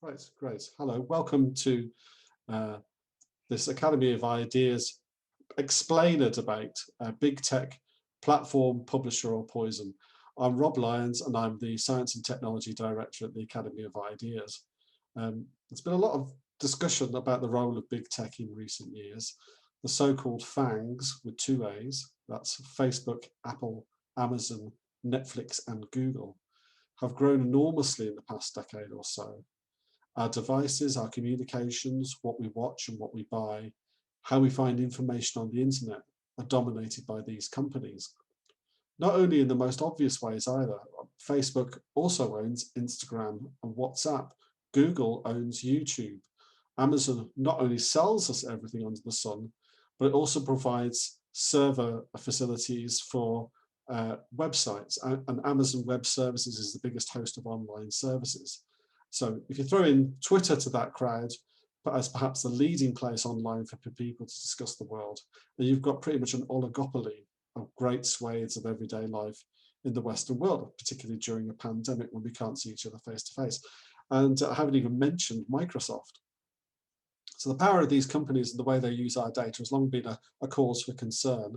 Right, great. Hello, welcome to uh, this Academy of Ideas explainer debate, big tech, platform, publisher or poison. I'm Rob Lyons and I'm the Science and Technology Director at the Academy of Ideas. There's been a lot of discussion about the role of big tech in recent years. The so-called FANGs with two A's, that's Facebook, Apple, Amazon, Netflix and Google, have grown enormously in the past decade or so. Our devices, our communications, what we watch and what we buy, how we find information on the internet are dominated by these companies. Not only in the most obvious ways either. Facebook also owns Instagram and WhatsApp. Google owns YouTube. Amazon not only sells us everything under the sun, but it also provides server facilities for websites. And Amazon Web Services is the biggest host of online services. So if you throw in Twitter to that crowd, but as perhaps the leading place online for people to discuss the world, then you've got pretty much an oligopoly of great swathes of everyday life in the Western world, particularly during a pandemic when we can't see each other face to face. And I haven't even mentioned Microsoft. So the power of these companies and the way they use our data has long been a cause for concern.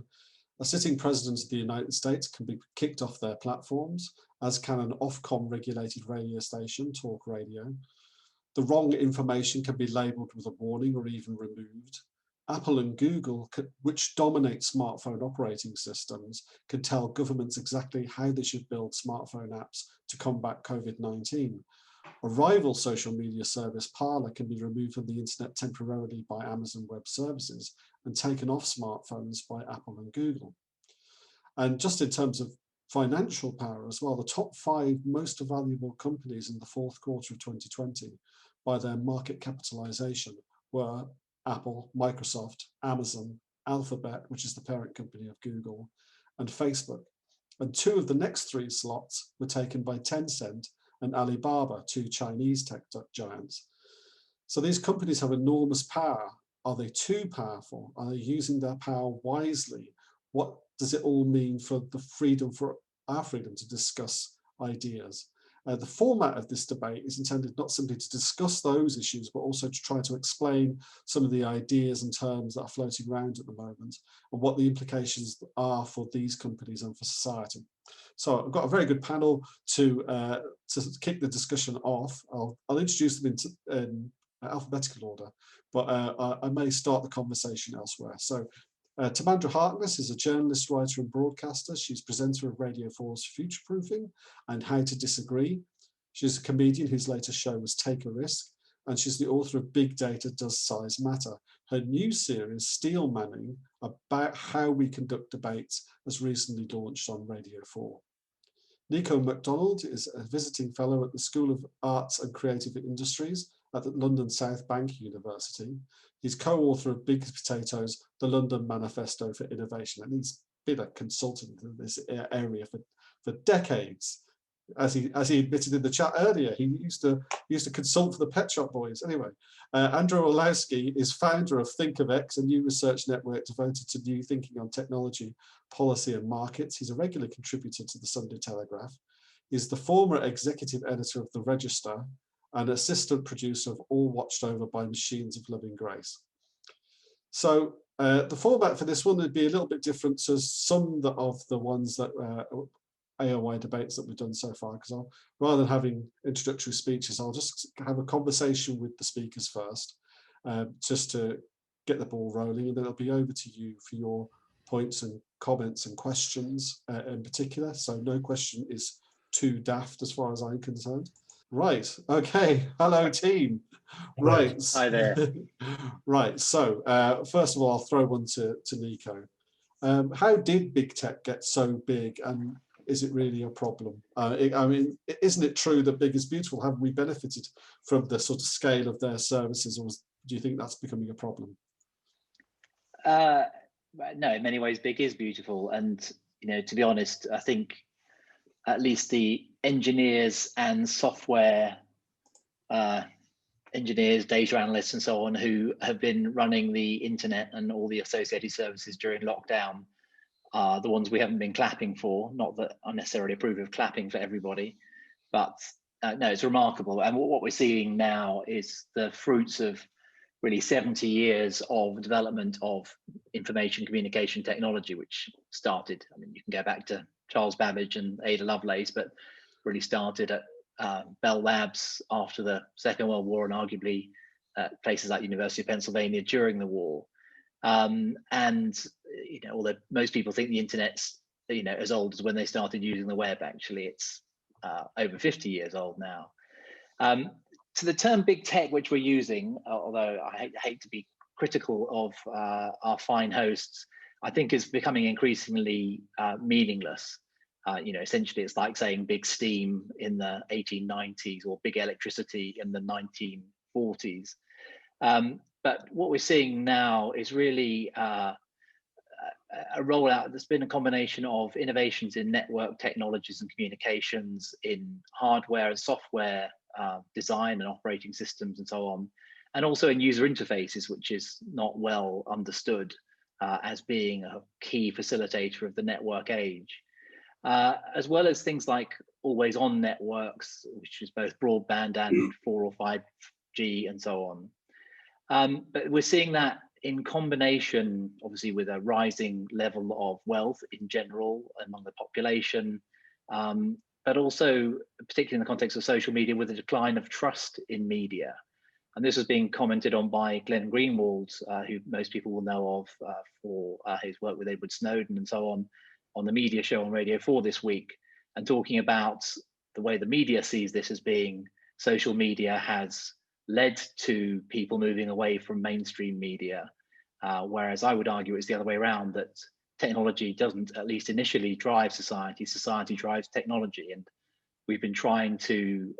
A sitting president of the United States can be kicked off their platforms, as can an Ofcom regulated radio station, talk radio. The wrong information can be labelled with a warning or even removed. Apple and Google, which dominate smartphone operating systems, can tell governments exactly how they should build smartphone apps to combat COVID-19. A rival social media service, Parler, can be removed from the internet temporarily by Amazon Web Services and taken off smartphones by Apple and Google. And just in terms of financial power as well, the top 5 most valuable companies in the fourth quarter of 2020 by their market capitalization were Apple, Microsoft, Amazon, Alphabet, which is the parent company of Google, and Facebook. And 2 of the next 3 slots were taken by Tencent and Alibaba, 2 Chinese tech giants. So these companies have enormous power. Are they too powerful? Are they using their power wisely? What does it all mean for the freedom, for our freedom to discuss ideas? The format of this debate is intended not simply to discuss those issues, but also to try to explain some of the ideas and terms that are floating around at the moment and what the implications are for these companies and for society. So I've got a very good panel to kick the discussion off. I'll introduce them in alphabetical order, but I may start the conversation elsewhere. So Tamandra Harkness is a journalist, writer and broadcaster. She's presenter of Radio 4's Future Proofing and How to Disagree. She's a comedian whose latest show was Take a Risk, and she's the author of Big Data Does Size Matter. Her new series, Steel Manning, about how we conduct debates, has recently launched on Radio 4. Nico Mcdonald is a visiting fellow at the School of Arts and Creative Industries at the London South Bank University. He's co-author of Big Potatoes, the London Manifesto for Innovation, and he's been a consultant in this area for decades. As he admitted in the chat earlier, he used to consult for the Pet Shop Boys. Anyway, Andrew Olowski is founder of ThinkofX, a new research network devoted to new thinking on technology, policy and markets. He's a regular contributor to the Sunday Telegraph. He's the former executive editor of The Register and assistant producer of All Watched Over by Machines of Loving Grace. So the format for this one would be a little bit different to some of the ones that AOI debates that we've done so far, because rather than having introductory speeches, I'll just have a conversation with the speakers first, just to get the ball rolling, and then it'll be over to you for your points and comments and questions in particular. So no question is too daft as far as I'm concerned. Right, okay, hello team. Right. Hi there. Right, so first of all, I'll throw one to Nico. How did big tech get so big, and is it really a problem? I mean, isn't it true that big is beautiful? Have we benefited from the sort of scale of their services, or do you think that's becoming a problem? No, in many ways, big is beautiful. And, to be honest, I think at least the engineers and software engineers, data analysts and so on, who have been running the internet and all the associated services during lockdown are the ones we haven't been clapping for. Not that I necessarily approve of clapping for everybody, but No, it's remarkable. And what we're seeing now is the fruits of really 70 years of development of information communication technology, which started, I mean, you can go back to Charles Babbage and Ada Lovelace, but really started at Bell Labs after the Second World War, and arguably places like University of Pennsylvania during the war. And although most people think the internet's as old as when they started using the web, actually it's over 50 years old now. So the term big tech, which we're using, although I hate to be critical of our fine hosts, I think is becoming increasingly meaningless. Essentially it's like saying big steam in the 1890s or big electricity in the 1940s. But what we're seeing now is really a rollout that's been a combination of innovations in network technologies and communications, in hardware and software design and operating systems and so on, and also in user interfaces, which is not well understood as being a key facilitator of the network age, as well as things like always on networks, which is both broadband and 4 or 5G and so on. But we're seeing that in combination, obviously, with a rising level of wealth in general among the population, but also, particularly in the context of social media, with a decline of trust in media. And this is being commented on by Glenn Greenwald, who most people will know of for his work with Edward Snowden and so on the media show on Radio 4 this week, and talking about the way the media sees this as being social media has led to people moving away from mainstream media, whereas I would argue it's the other way around, that technology doesn't, at least initially, drive society. Society drives technology, and we've been trying to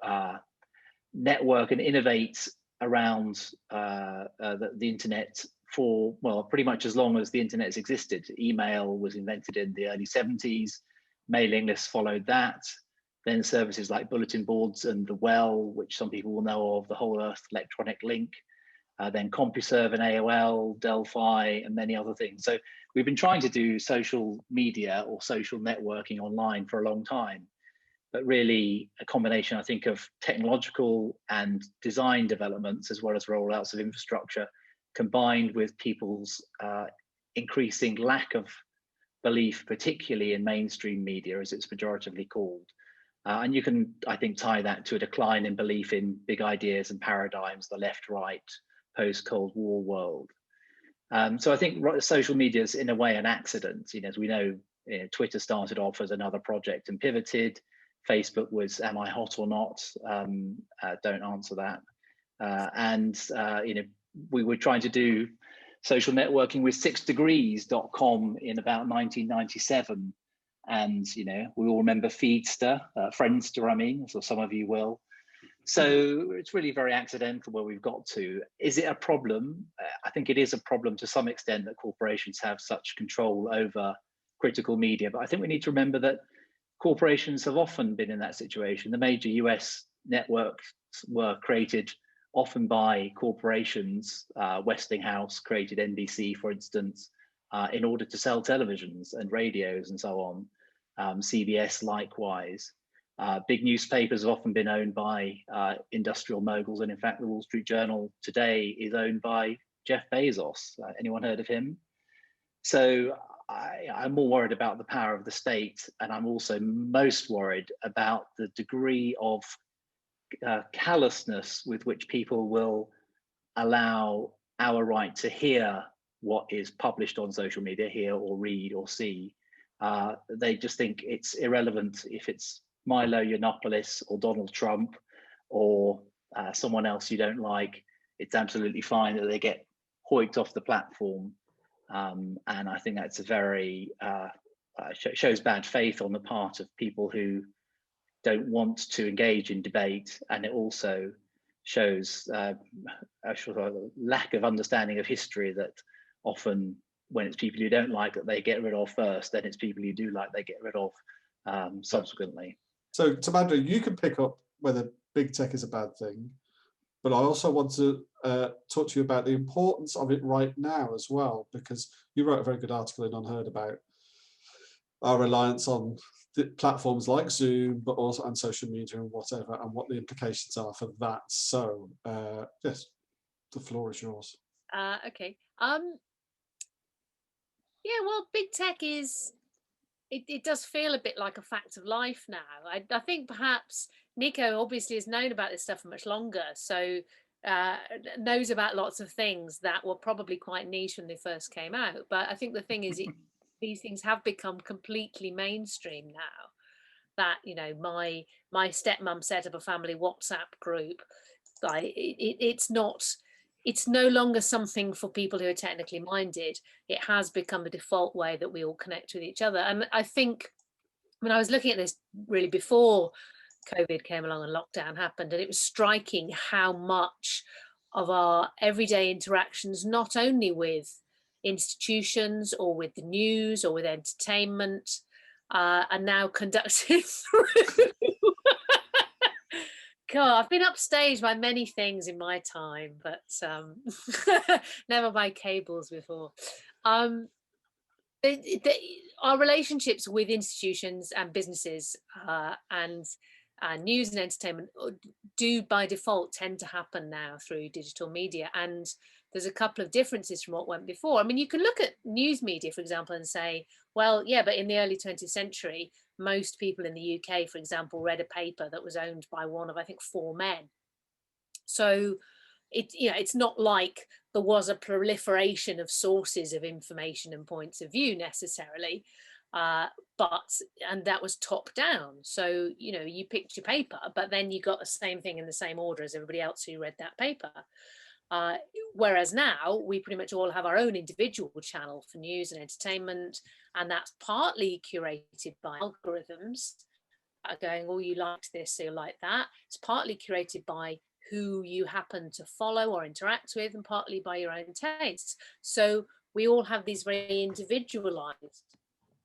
network and innovate around the internet for, well, pretty much as long as the internet has existed. Email was invented in the early 70s, mailing lists followed that. Then services like bulletin boards and the Well, which some people will know of, the Whole Earth Electronic Link, then CompuServe and AOL, Delphi, and many other things. So we've been trying to do social media or social networking online for a long time, but really a combination, I think, of technological and design developments, as well as rollouts of infrastructure, combined with people's increasing lack of belief, particularly in mainstream media, as it's pejoratively called. And you can, I think, tie that to a decline in belief in big ideas and paradigms, the left-right, post-Cold War world. So I think social media is, in a way, an accident. As we know, Twitter started off as another project and pivoted. Facebook was, am I hot or not? Don't answer that. We were trying to do social networking with 6degrees.com in about 1997. And, we all remember Feedster, Friendster, I mean, so some of you will. So it's really very accidental where we've got to. Is it a problem? I think it is a problem to some extent that corporations have such control over critical media. But I think we need to remember that corporations have often been in that situation. The major US networks were created often by corporations. Westinghouse created NBC, for instance, in order to sell televisions and radios and so on. CBS likewise. Big newspapers have often been owned by industrial moguls, and in fact the Wall Street Journal today is owned by Jeff Bezos. Anyone heard of him? So I'm more worried about the power of the state, and I'm also most worried about the degree of callousness with which people will allow our right to hear what is published on social media, hear or read or see. They just think it's irrelevant if it's Milo Yiannopoulos or Donald Trump or someone else you don't like. It's absolutely fine that they get hoiked off the platform. And I think that's a very, shows bad faith on the part of people who don't want to engage in debate. And it also shows a lack of understanding of history, that often when it's people you don't like that they get rid of first, then it's people you do like they get rid of subsequently. So, Tamandra, you can pick up whether big tech is a bad thing, but I also want to talk to you about the importance of it right now as well, because you wrote a very good article in Unheard about our reliance on platforms like Zoom, but also on social media and whatever, and what the implications are for that. So yes, the floor is yours. Okay. Yeah, well, big tech is, it does feel a bit like a fact of life now. I think perhaps Nico obviously has known about this stuff for much longer, so knows about lots of things that were probably quite niche when they first came out. But I think the thing is, these things have become completely mainstream now. That, you know, my stepmom set up a family WhatsApp group. Like it's not, it's no longer something for people who are technically minded. It has become the default way that we all connect with each other. And I think when I was looking at this really before COVID came along and lockdown happened, and it was striking how much of our everyday interactions, not only with institutions or with the news or with entertainment, are now conducted through. God, I've been upstaged by many things in my time, but never by cables before. Our relationships with institutions and businesses and news and entertainment do by default tend to happen now through digital media. And there's a couple of differences from what went before. I mean, you can look at news media, for example, and say, well, yeah, but in the early 20th century, most people in the UK, for example, read a paper that was owned by one of, I think, 4 men. So it's not like there was a proliferation of sources of information and points of view necessarily, and that was top down. So, you know, you picked your paper, but then you got the same thing in the same order as everybody else who read that paper. Whereas now we pretty much all have our own individual channel for news and entertainment, and that's partly curated by algorithms going, oh, you liked this, so you like that. It's partly curated by who you happen to follow or interact with, and partly by your own tastes. So we all have these very individualized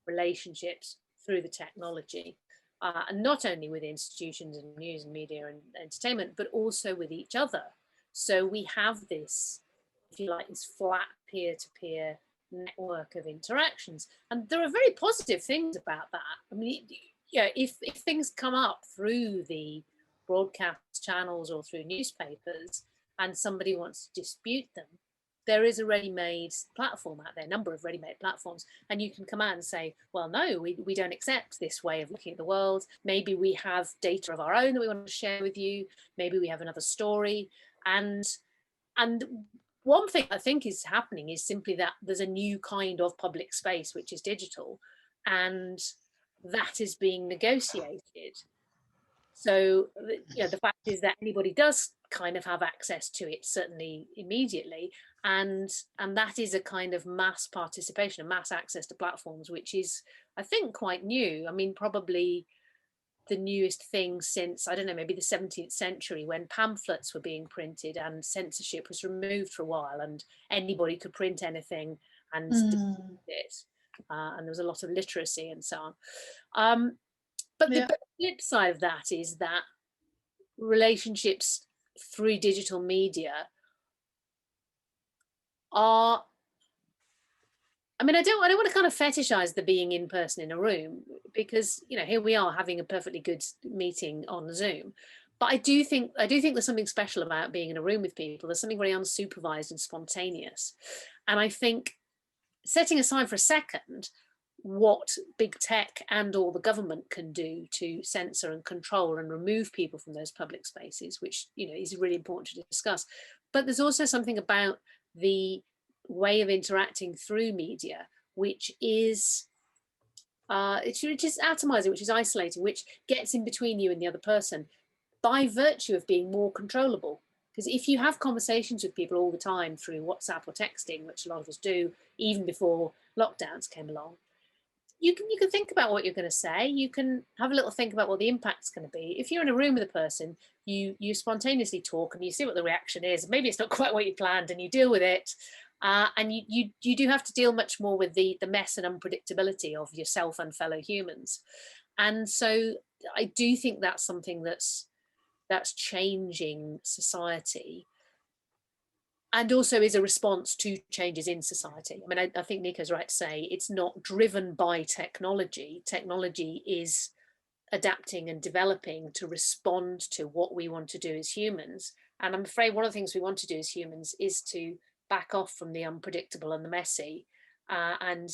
relationships through the technology, and not only with institutions and news and media and entertainment, but also with each other. So we have this, if you like, this flat peer-to-peer network of interactions, and there are very positive things about that. I mean, yeah, if things come up through the broadcast channels or through newspapers and somebody wants to dispute them, there is a ready-made platform out there, a number of ready-made platforms, and you can come out and say, well, no, we don't accept this way of looking at the world. Maybe we have data of our own that we want to share with you. Maybe we have another story. And one thing I think is happening is simply that there's a new kind of public space, which is digital, and that is being negotiated. So, you know, the fact is that anybody does kind of have access to it, certainly immediately, and that is a kind of mass participation, a mass access to platforms, which is, I think, quite new. I mean, probably the newest thing since, I don't know, maybe the 17th century, when pamphlets were being printed and censorship was removed for a while and anybody could print anything and distribute it. And there was a lot of literacy and so on. But the flip side of that is that relationships through digital media are, I mean, I don't want to kind of fetishize the being in person in a room, because, you know, here we are having a perfectly good meeting on Zoom. But I do think there's something special about being in a room with people. There's something very unsupervised and spontaneous. And I think, setting aside for a second what big tech and or the government can do to censor and control and remove people from those public spaces, which, you know, is really important to discuss. But there's also something about the way of interacting through media, which is atomizing, which is isolating, which gets in between you and the other person by virtue of being more controllable. Because if you have conversations with people all the time through WhatsApp or texting, which a lot of us do even before lockdowns came along, you can think about what you're going to say. You can have a little think about what the impact's going to be. If you're in a room with a person, you spontaneously talk and you see what the reaction is. Maybe it's not quite what you planned, and you deal with it. And you do have to deal much more with the mess and unpredictability of yourself and fellow humans. And so I do think that's something that's changing society. and also is a response to changes in society. I mean, I think Nico's right to say it's not driven by technology. Technology is adapting and developing to respond to what we want to do as humans. And I'm afraid one of the things we want to do as humans is to back off from the unpredictable and the messy, and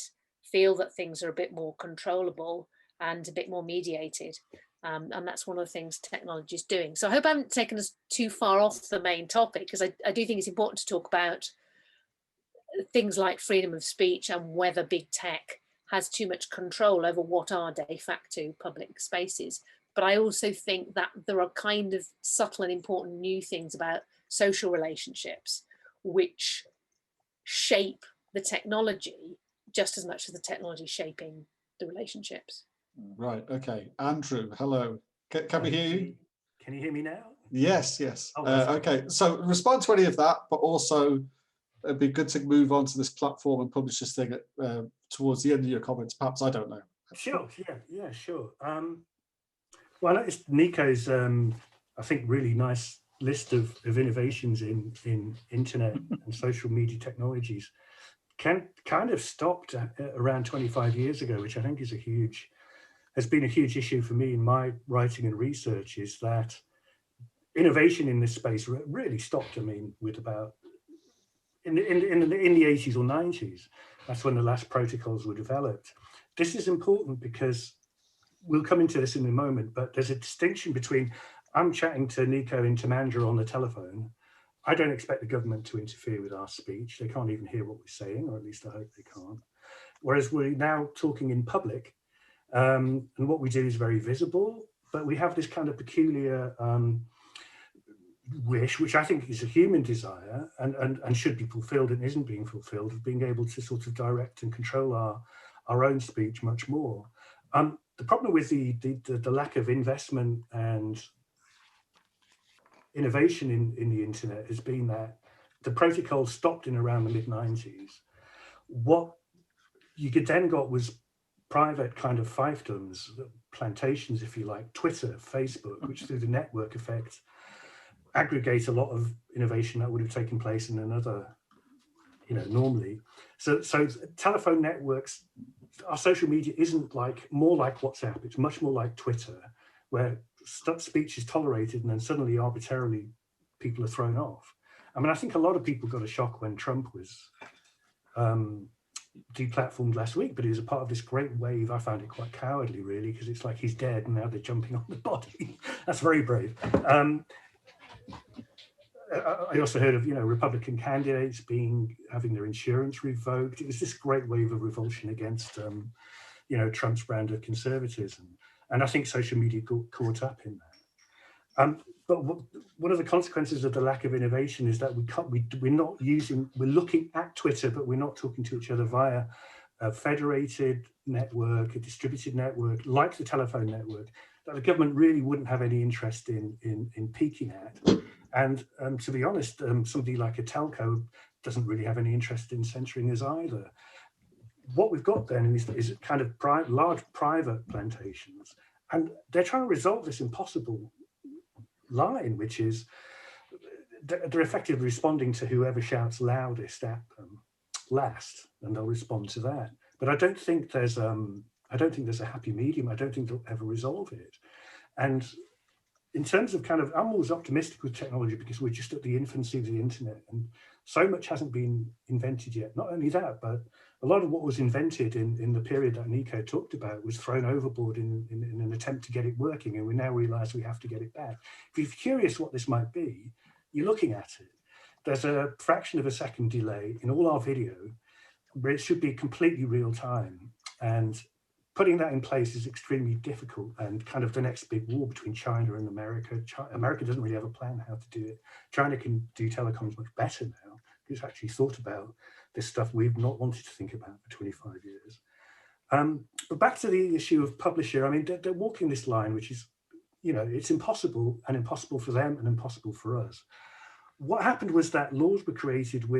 feel that things are a bit more controllable and a bit more mediated. And that's one of the things technology is doing. So I hope I haven't taken us too far off the main topic, because I do think it's important to talk about things like freedom of speech and whether big tech has too much control over what are de facto public spaces. But I also think that there are kind of subtle and important new things about social relationships which shape the technology just as much as the technology shaping the relationships. Right, okay. Andrew, hello. Can we hear you? Can you hear me now? Yes, yes. Oh, okay, so respond to any of that, but also it'd be good to move on to this platform and publishers thing towards the end of your comments. Perhaps, I don't know. Sure, yeah, sure. Well, I noticed Nico's, I think, really nice list of innovations in internet and social media technologies kind of stopped around 25 years ago, which I think is has been a huge issue for me in my writing and research, is that innovation in this space really stopped. I mean, with about in the 80s or 90s, that's when the last protocols were developed. This is important because we'll come into this in a moment, but there's a distinction between, I'm chatting to Nico in Tamandra on the telephone. I don't expect the government to interfere with our speech. They can't even hear what we're saying, or at least I hope they can't. Whereas we're now talking in public, and what we do is very visible, but we have this kind of peculiar wish, which I think is a human desire and should be fulfilled and isn't being fulfilled, of being able to sort of direct and control our own speech much more. The problem with the lack of investment and innovation in the internet has been that the protocol stopped in around the mid-90s. What you could then got was private kind of fiefdoms, plantations, if you like, Twitter, Facebook, which through the network effect aggregate a lot of innovation that would have taken place in another, normally. So telephone networks, our social media isn't more like WhatsApp, it's much more like Twitter, where speech is tolerated and then suddenly arbitrarily people are thrown off. I mean, I think a lot of people got a shock when Trump was deplatformed last week, but he was a part of this great wave. I found it quite cowardly, really, because it's like he's dead and now they're jumping on the body. That's very brave. I also heard of, Republican candidates having their insurance revoked. It was this great wave of revulsion against, Trump's brand of conservatism. And I think social media got caught up in that. But one of the consequences of the lack of innovation is that we're looking at Twitter, but we're not talking to each other via a federated network, a distributed network, like the telephone network, that the government really wouldn't have any interest in peaking at. And to be honest, somebody like a telco doesn't really have any interest in censoring us either. What we've got then is kind of large private plantations, and they're trying to resolve this impossible line, which is they're effectively responding to whoever shouts loudest at them last, and they'll respond to that. But I don't think there's a happy medium. I don't think they'll ever resolve it. And in terms of I'm always optimistic with technology because we're just at the infancy of the internet and so much hasn't been invented yet. Not only that, but a lot of what was invented in the period that Nico talked about was thrown overboard in an attempt to get it working, and we now realize we have to get it back. If you're curious what this might be, you're looking at it. There's a fraction of a second delay in all our video, where it should be completely real time. And putting that in place is extremely difficult, and kind of the next big war between China and America. America doesn't really have a plan how to do it. China can do telecoms much better now. It's actually thought about this stuff we've not wanted to think about for 25 years. But back to the issue of publisher, I mean, they're walking this line, which is, it's impossible, and impossible for them and impossible for us. What happened was that laws were created,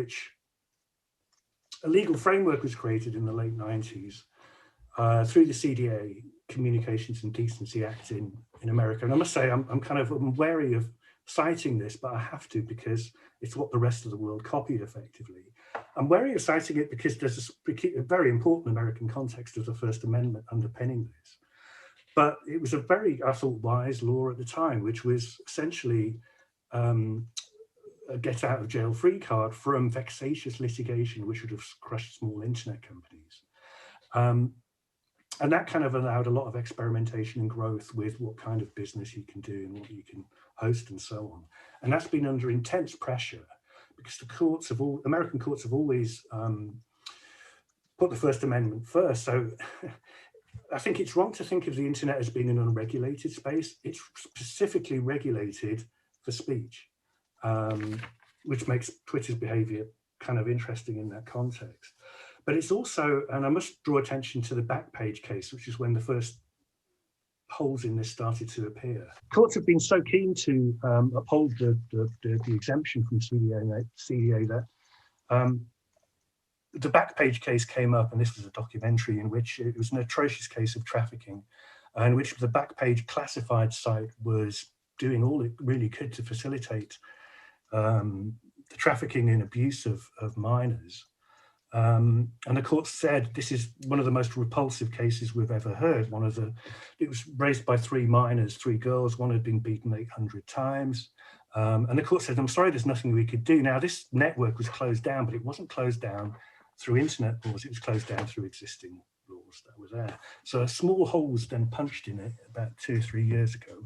a legal framework was created in the late 90s through the CDA, Communications and Decency Act in America. And I must say, I'm wary of citing this, but I have to because it's what the rest of the world copied effectively. I'm wary of citing it because there's a very important American context of the First Amendment underpinning this. But it was a very, I thought, wise law at the time, which was essentially a get out of jail free card from vexatious litigation, which would have crushed small internet companies. And that kind of allowed a lot of experimentation and growth with what kind of business you can do and what you can host and so on. And that's been under intense pressure because the American courts have always put the First Amendment first. So I think it's wrong to think of the internet as being an unregulated space. It's specifically regulated for speech, which makes Twitter's behavior kind of interesting in that context. But it's also, and I must draw attention to the Backpage case, which is when the first holes in this started to appear. Courts have been so keen to uphold the exemption from CEA that the Backpage case came up, and this was a documentary in which it was an atrocious case of trafficking, in which the Backpage classified site was doing all it really could to facilitate the trafficking and abuse of minors. And the court said this is one of the most repulsive cases we've ever heard. It was raised by 3 minors, 3 girls. One had been beaten 800 times. And the court said, I'm sorry, there's nothing we could do. Now, this network was closed down, but it wasn't closed down through internet laws. It was closed down through existing laws that were there. So a small hole was then punched in it about 2 or 3 years ago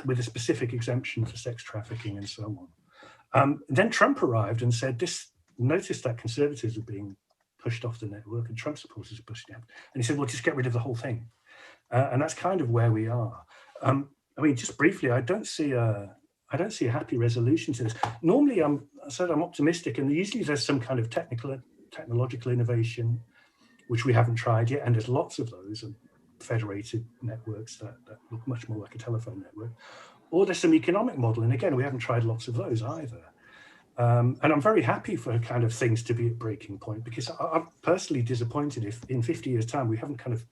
with a specific exemption for sex trafficking and so on. Then Trump arrived and said, noticed that conservatives were being pushed off the network and Trump supporters were pushed out. And he said, well, just get rid of the whole thing. And that's kind of where we are. I mean, just briefly, I don't see a happy resolution to this. Normally, I'm optimistic, and usually there's some kind of technological innovation, which we haven't tried yet, and there's lots of those, and federated networks that look much more like a telephone network. Or there's some economic model, and again, we haven't tried lots of those either. And I'm very happy for kind of things to be at breaking point, because I'm personally disappointed if in 50 years' time we haven't kind of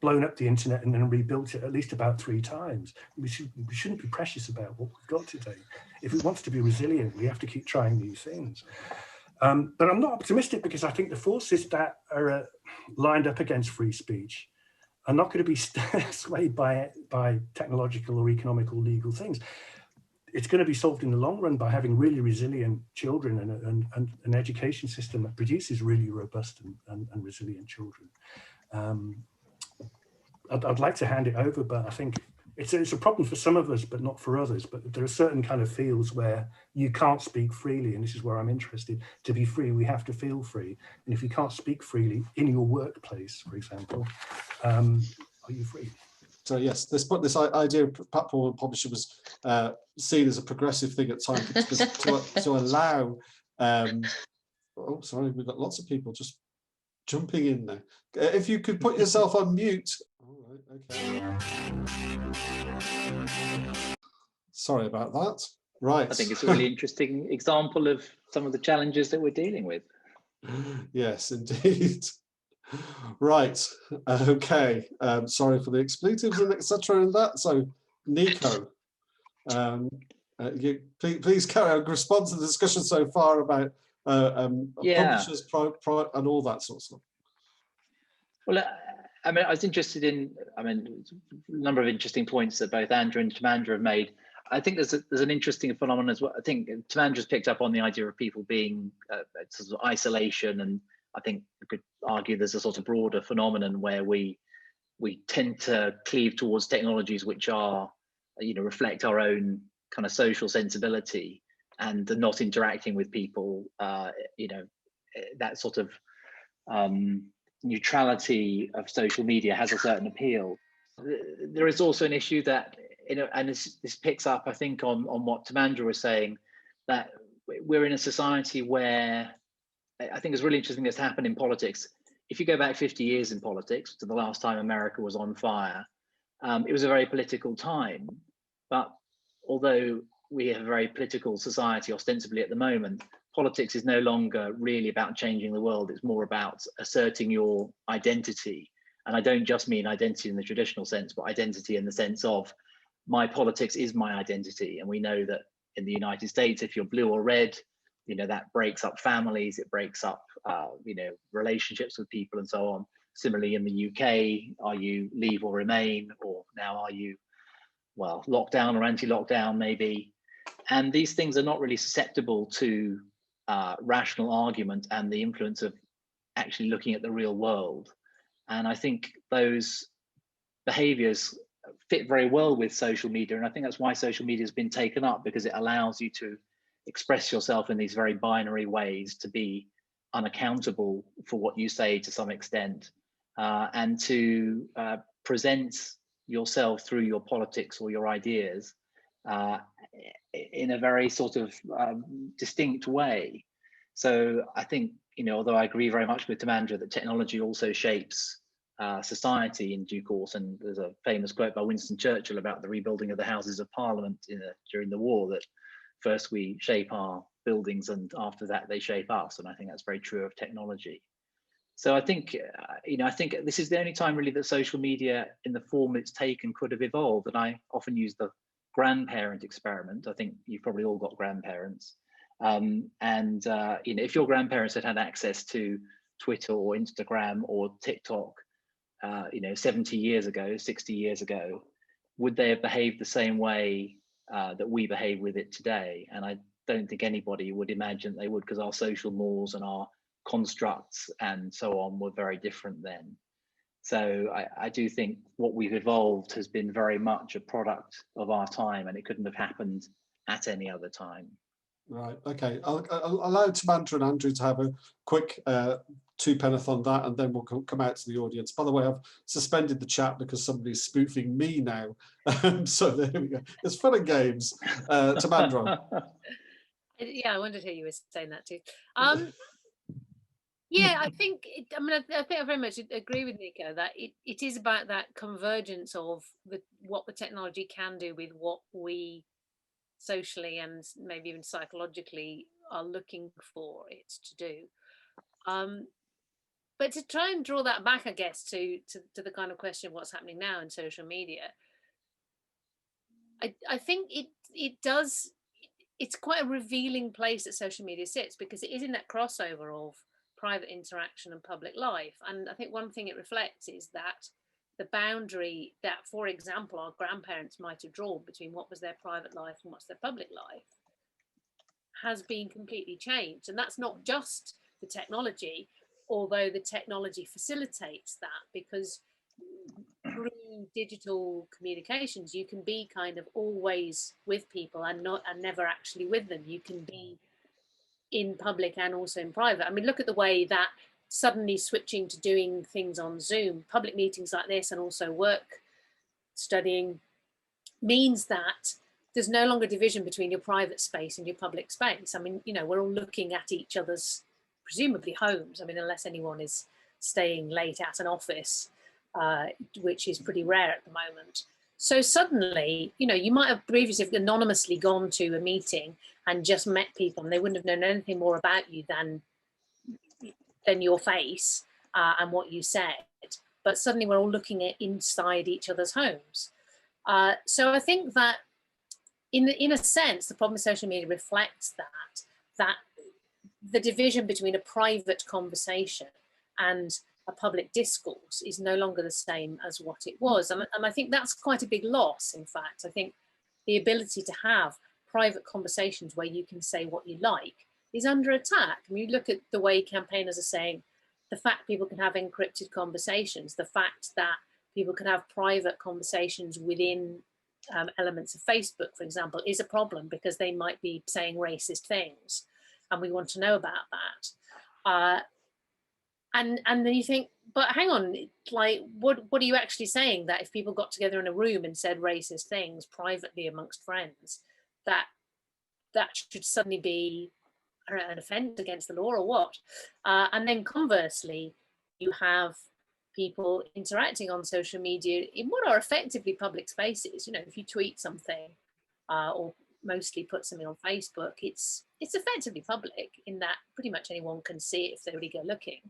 blown up the internet and then rebuilt it at least about 3 times. We shouldn't be precious about what we've got today. If it wants to be resilient, we have to keep trying new things. But I'm not optimistic because I think the forces that are lined up against free speech are not going to be swayed by technological or economic or legal things. It's going to be solved in the long run by having really resilient children and an education system that produces really robust and resilient children. I'd like to hand it over, but I think it's a problem for some of us, but not for others. But there are certain kind of fields where you can't speak freely, and this is where I'm interested. To be free, we have to feel free. And if you can't speak freely in your workplace, for example, are you free? So yes, this idea of platform and publisher was seen as a progressive thing at times to allow. Oh, sorry, we've got lots of people just jumping in there. If you could put yourself on mute. All right, okay. Sorry about that. Right. I think it's a really interesting example of some of the challenges that we're dealing with. Yes, indeed. Right. Okay. Sorry for the expletives and etc. and that. So, Nico, please carry on. Respond to the discussion so far about publishers, and all that sort of stuff. Well, I mean, I was interested in, a number of interesting points that both Andrew and Timandra have made. I think there's an interesting phenomenon as well. I think Timandra's picked up on the idea of people being sort of isolation, and I think you could argue there's a sort of broader phenomenon where we tend to cleave towards technologies which are, reflect our own kind of social sensibility and are not interacting with people. That sort of neutrality of social media has a certain appeal. There is also an issue that, and this picks up, I think, on what Timandra was saying, that we're in a society where I think it's really interesting that's happened in politics. If you go back 50 years in politics to the last time America was on fire, it was a very political time. But although we have a very political society ostensibly at the moment, politics is no longer really about changing the world. It's more about asserting your identity. And I don't just mean identity in the traditional sense, but identity in the sense of my politics is my identity. And we know that in the United States, if you're blue or red, you know, that breaks up families, it breaks up, you know, relationships with people and so on. Similarly, in the UK, are you leave or remain, or now are you, well, lockdown or anti-lockdown maybe? And these things are not really susceptible to rational argument and the influence of actually looking at the real world. And I think those behaviors fit very well with social media. And I think that's why social media has been taken up, because it allows you to express yourself in these very binary ways, to be unaccountable for what you say to some extent, and to present yourself through your politics or your ideas in a very sort of distinct way. So I think, you know, although I agree very much with Tamandra that technology also shapes society in due course, and there's a famous quote by Winston Churchill about the rebuilding of the Houses of Parliament during the war, that first we shape our buildings and after that they shape us. And I think that's very true of technology. So I think, you know, I think this is the only time really that social media in the form it's taken could have evolved. And I often use the grandparent experiment. I think you've probably all got grandparents. You know, if your grandparents had had access to Twitter or Instagram or TikTok, you know, 70 years ago, 60 years ago, would they have behaved the same way that we behave with it today? And I don't think anybody would imagine they would, because our social mores and our constructs and so on were very different then. So I do think what we've evolved has been very much a product of our time, and it couldn't have happened at any other time. Right, okay. I'll allow Tamandra and Andrew to have a quick two-penneth on that, and then we'll come out to the audience. By the way, I've suspended the chat because somebody's spoofing me now. So there we go. It's fun and games. Tamandra. Yeah, I wondered who you were saying that to. Yeah, I think, I think I very much agree with Nico that it is about that convergence of what the technology can do with what we socially and maybe even psychologically are looking for it to do. But to try and draw that back, I guess, to the kind of question of what's happening now in social media, I think it's quite a revealing place that social media sits, because it is in that crossover of private interaction and public life. And I think one thing it reflects is that the boundary that, for example, our grandparents might have drawn between what was their private life and what's their public life has been completely changed. And that's not just the technology, although the technology facilitates that, because through digital communications, you can be kind of always with people and never actually with them. You can be in public and also in private. I mean, look at the way that suddenly switching to doing things on Zoom, public meetings like this, and also work studying, means that there's no longer division between your private space and your public space. I mean, you know, we're all looking at each other's presumably homes. I mean, unless anyone is staying late at an office, which is pretty rare at the moment. So suddenly, you know, you might have previously anonymously gone to a meeting and just met people, and they wouldn't have known anything more about you than your face and what you said. But suddenly we're all looking at inside each other's homes. So I think that in a sense, the problem with social media reflects that the division between a private conversation and a public discourse is no longer the same as what it was. And I think that's quite a big loss, in fact. I think the ability to have private conversations where you can say what you like is under attack. I mean, you look at the way campaigners are saying, the fact people can have encrypted conversations, the fact that people can have private conversations within elements of Facebook, for example, is a problem, because they might be saying racist things, and we want to know about that. And then you think, but hang on, like, what are you actually saying? That if people got together in a room and said racist things privately amongst friends, that should suddenly be an offence against the law, or what? And then conversely, you have people interacting on social media in what are effectively public spaces. You know, if you tweet something or mostly put something on Facebook, it's effectively public in that pretty much anyone can see it if they really go looking.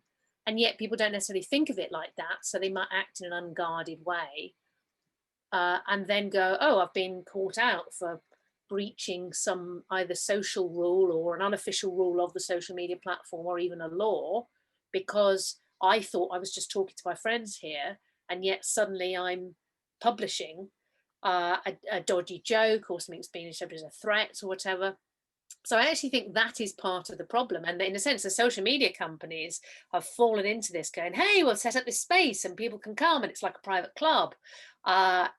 And yet people don't necessarily think of it like that, so they might act in an unguarded way. and then go, oh, I've been caught out for breaching some either social rule or an unofficial rule of the social media platform, or even a law, because I thought I was just talking to my friends here, and yet suddenly I'm publishing a dodgy joke or something that's being interpreted as a threat or whatever. So I actually think that is part of the problem. And in a sense, the social media companies have fallen into this, going, hey, we'll set up this space and people can come and it's like a private club.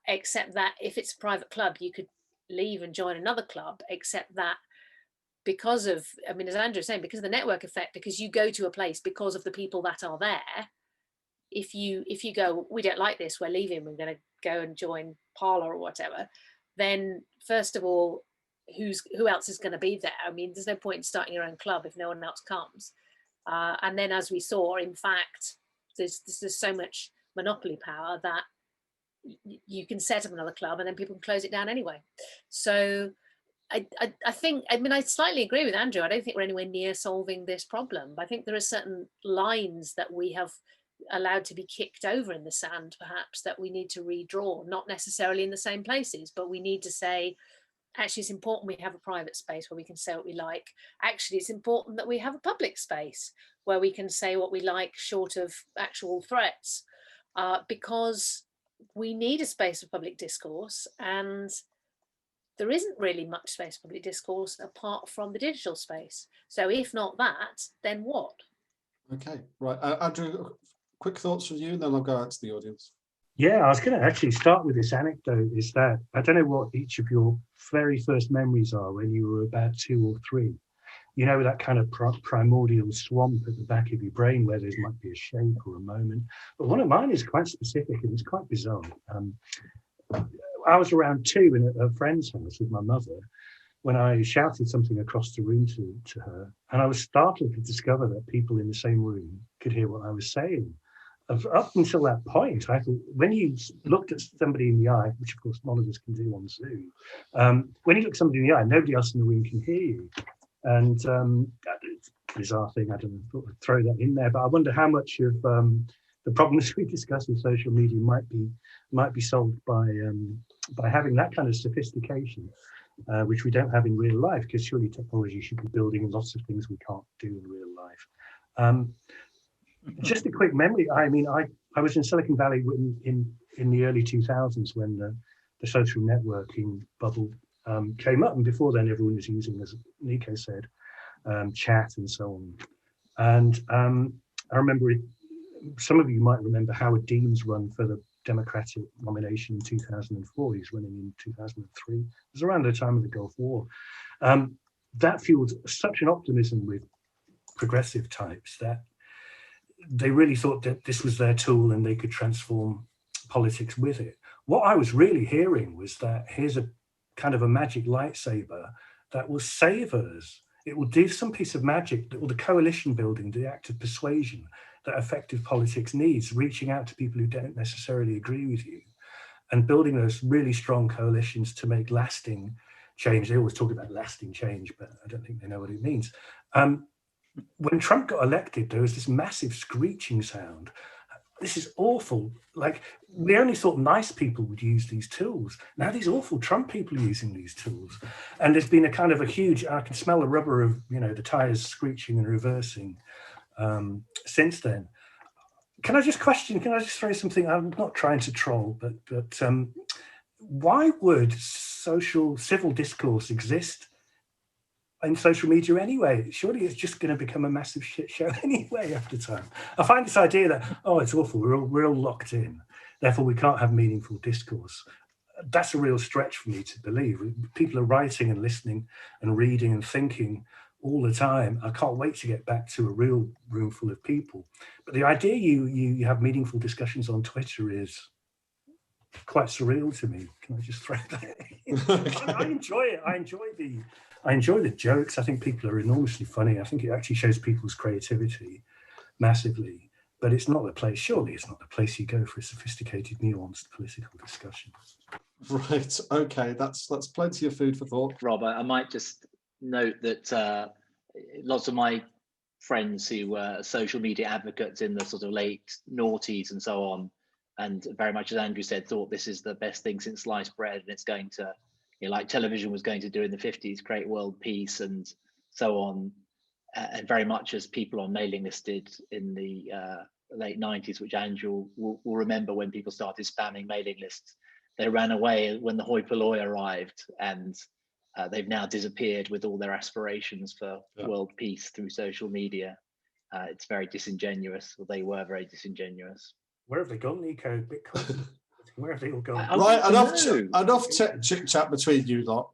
Except that if it's a private club, you could leave and join another club, except that because of, I mean, as Andrew was saying, because of the network effect, because you go to a place because of the people that are there. If you go, we don't like this, we're leaving, we're going to go and join Parler or whatever, then first of all, who else is going to be there? I mean, there's no point in starting your own club if no one else comes. And then, as we saw, in fact, there's so much monopoly power that you can set up another club and then people can close it down anyway. So I think, I mean, I slightly agree with Andrew. I don't think we're anywhere near solving this problem. I think there are certain lines that we have allowed to be kicked over in the sand, perhaps, that we need to redraw, not necessarily in the same places, but we need to say, actually, it's important we have a private space where we can say what we like. Actually, it's important that we have a public space where we can say what we like, short of actual threats, because we need a space for public discourse, and there isn't really much space for public discourse apart from the digital space. So if not that, then what? Okay, right. Andrew, quick thoughts from you, and then I'll go out to the audience. Yeah, I was going to actually start with this anecdote, is that I don't know what each of your very first memories are when you were about 2 or 3. You know, that kind of primordial swamp at the back of your brain where there might be a shake or a moment. But one of mine is quite specific and it's quite bizarre. I was around 2 in a friend's house with my mother when I shouted something across the room to her. And I was startled to discover that people in the same room could hear what I was saying. Up until that point, I thought, when you looked at somebody in the eye, which of course none of us can do on Zoom, when you look somebody in the eye, nobody else in the room can hear you. And it's a bizarre thing, I don't know, thought I'd throw that in there, but I wonder how much of the problems we discuss with social media might be solved by having that kind of sophistication, which we don't have in real life, because surely technology should be building lots of things we can't do in real life. Just a quick memory. I mean, I was in Silicon Valley in the early 2000s when the social networking bubble came up, and before then everyone was using, as Nico said, chat and so on. And I remember some of you might remember Howard Dean's run for the Democratic nomination in 2004. He's running in 2003. It was around the time of the Gulf War. That fueled such an optimism with progressive types that they really thought that this was their tool and they could transform politics with it. What I was really hearing was that here's a kind of a magic lightsaber that will save us. It will do some piece of magic, or the coalition building, the act of persuasion that effective politics needs, reaching out to people who don't necessarily agree with you and building those really strong coalitions to make lasting change. They always talk about lasting change, but I don't think they know what it means. When Trump got elected, there was this massive screeching sound. This is awful. Like, we only thought nice people would use these tools. Now these awful Trump people are using these tools. And there's been a kind of a huge, I can smell the rubber of, you know, the tires screeching and reversing since then. Can I just throw something? I'm not trying to troll, but why would civil discourse exist in social media anyway? Surely it's just going to become a massive shit show anyway after time. I find this idea that, oh, it's awful, we're all locked in, therefore we can't have meaningful discourse. That's a real stretch for me to believe. People are writing and listening and reading and thinking all the time. I can't wait to get back to a real room full of people. But the idea you have meaningful discussions on Twitter is quite surreal to me. Can I just throw that in? Okay. I enjoy it. I enjoy the jokes. I think people are enormously funny. I think it actually shows people's creativity massively. But it's not the place. Surely it's not the place you go for a sophisticated, nuanced political discussion. Right. Okay. That's plenty of food for thought. Rob, I might just note that lots of my friends who were social media advocates in the sort of late noughties and so on and very much as Andrew said, thought this is the best thing since sliced bread, and it's going to, like television was going to do in the 50s, create world peace and so on. And very much as people on mailing lists did in the late 90s, which Andrew will remember, when people started spamming mailing lists. They ran away when the hoi polloi arrived, and they've now disappeared with all their aspirations for world peace through social media. It's very disingenuous, or they were very disingenuous. Where have they gone, Nico? Bitcoin? Where have they all gone? Right, enough chit chat between you lot.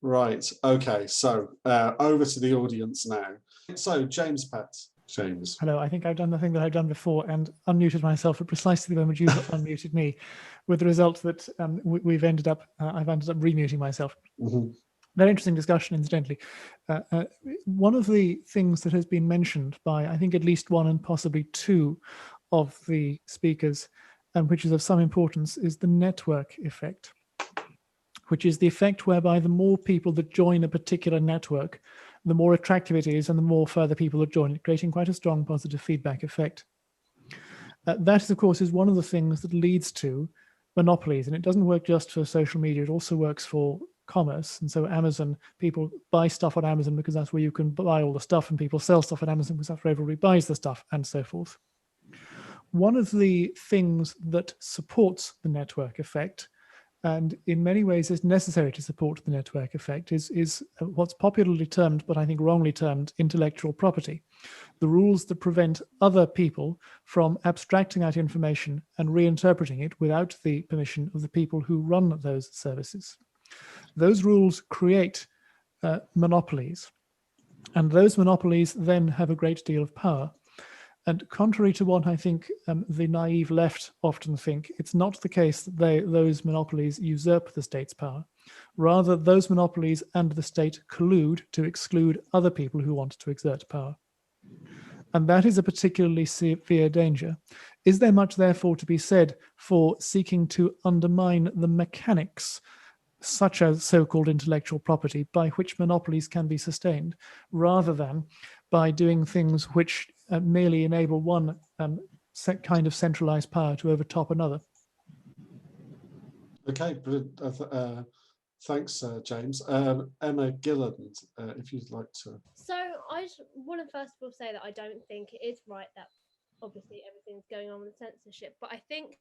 Right, okay, so over to the audience now. So James Pett. James. Hello, I think I've done the thing that I've done before and unmuted myself at precisely the moment you unmuted me, with the result that I've ended up remuting myself. Mm-hmm. Very interesting discussion, incidentally. One of the things that has been mentioned by, I think, at least one and possibly two of the speakers, and which is of some importance, is the network effect, which is the effect whereby the more people that join a particular network, the more attractive it is and the more further people that join it, creating quite a strong positive feedback effect. That, of course, is one of the things that leads to monopolies. And it doesn't work just for social media, it also works for commerce. And so Amazon, people buy stuff on Amazon because that's where you can buy all the stuff, and people sell stuff on Amazon because that's where everybody buys the stuff, and so forth. One of the things that supports the network effect, and in many ways is necessary to support the network effect, is what's popularly termed, but I think wrongly termed, intellectual property. The rules that prevent other people from abstracting out information and reinterpreting it without the permission of the people who run those services. Those rules create monopolies, and those monopolies then have a great deal of power. And contrary to what I think the naive left often think, it's not the case that those monopolies usurp the state's power. Rather, those monopolies and the state collude to exclude other people who want to exert power. And that is a particularly severe danger. Is there much, therefore, to be said for seeking to undermine the mechanics, such as so-called intellectual property, by which monopolies can be sustained, rather than by doing things which merely enable one kind of centralized power to overtop another? Okay, brilliant. Thanks, James. Emma Gilland, if you'd like to. So I want to first of all say that I don't think it is right that obviously everything's going on with censorship, but I think,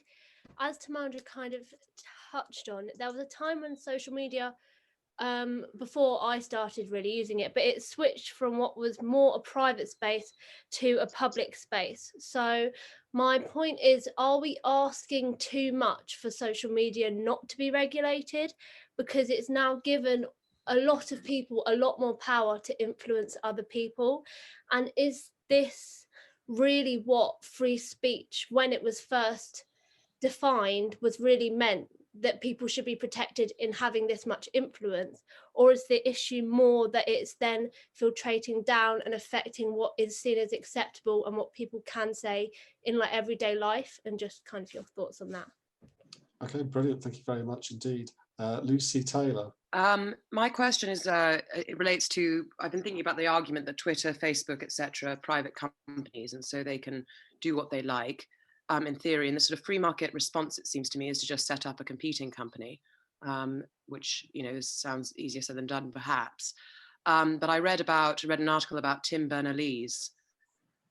as Tamandra kind of touched on, there was a time when social media, before I started really using it, but it switched from what was more a private space to a public space. So my point is, are we asking too much for social media not to be regulated? Because it's now given a lot of people a lot more power to influence other people. And is this really what free speech, when it was first defined, was really meant, that people should be protected in having this much influence? Or is the issue more that it's then filtrating down and affecting what is seen as acceptable and what people can say in like everyday life? And just kind of your thoughts on that. Okay, brilliant. Thank you very much indeed. Lucy Taylor. My question is, it relates to, I've been thinking about the argument that Twitter, Facebook, etc., are private companies, and so they can do what they like. In theory, and the sort of free market response, it seems to me, is to just set up a competing company, which, you know, sounds easier said than done, perhaps. But I read an article about Tim Berners-Lee's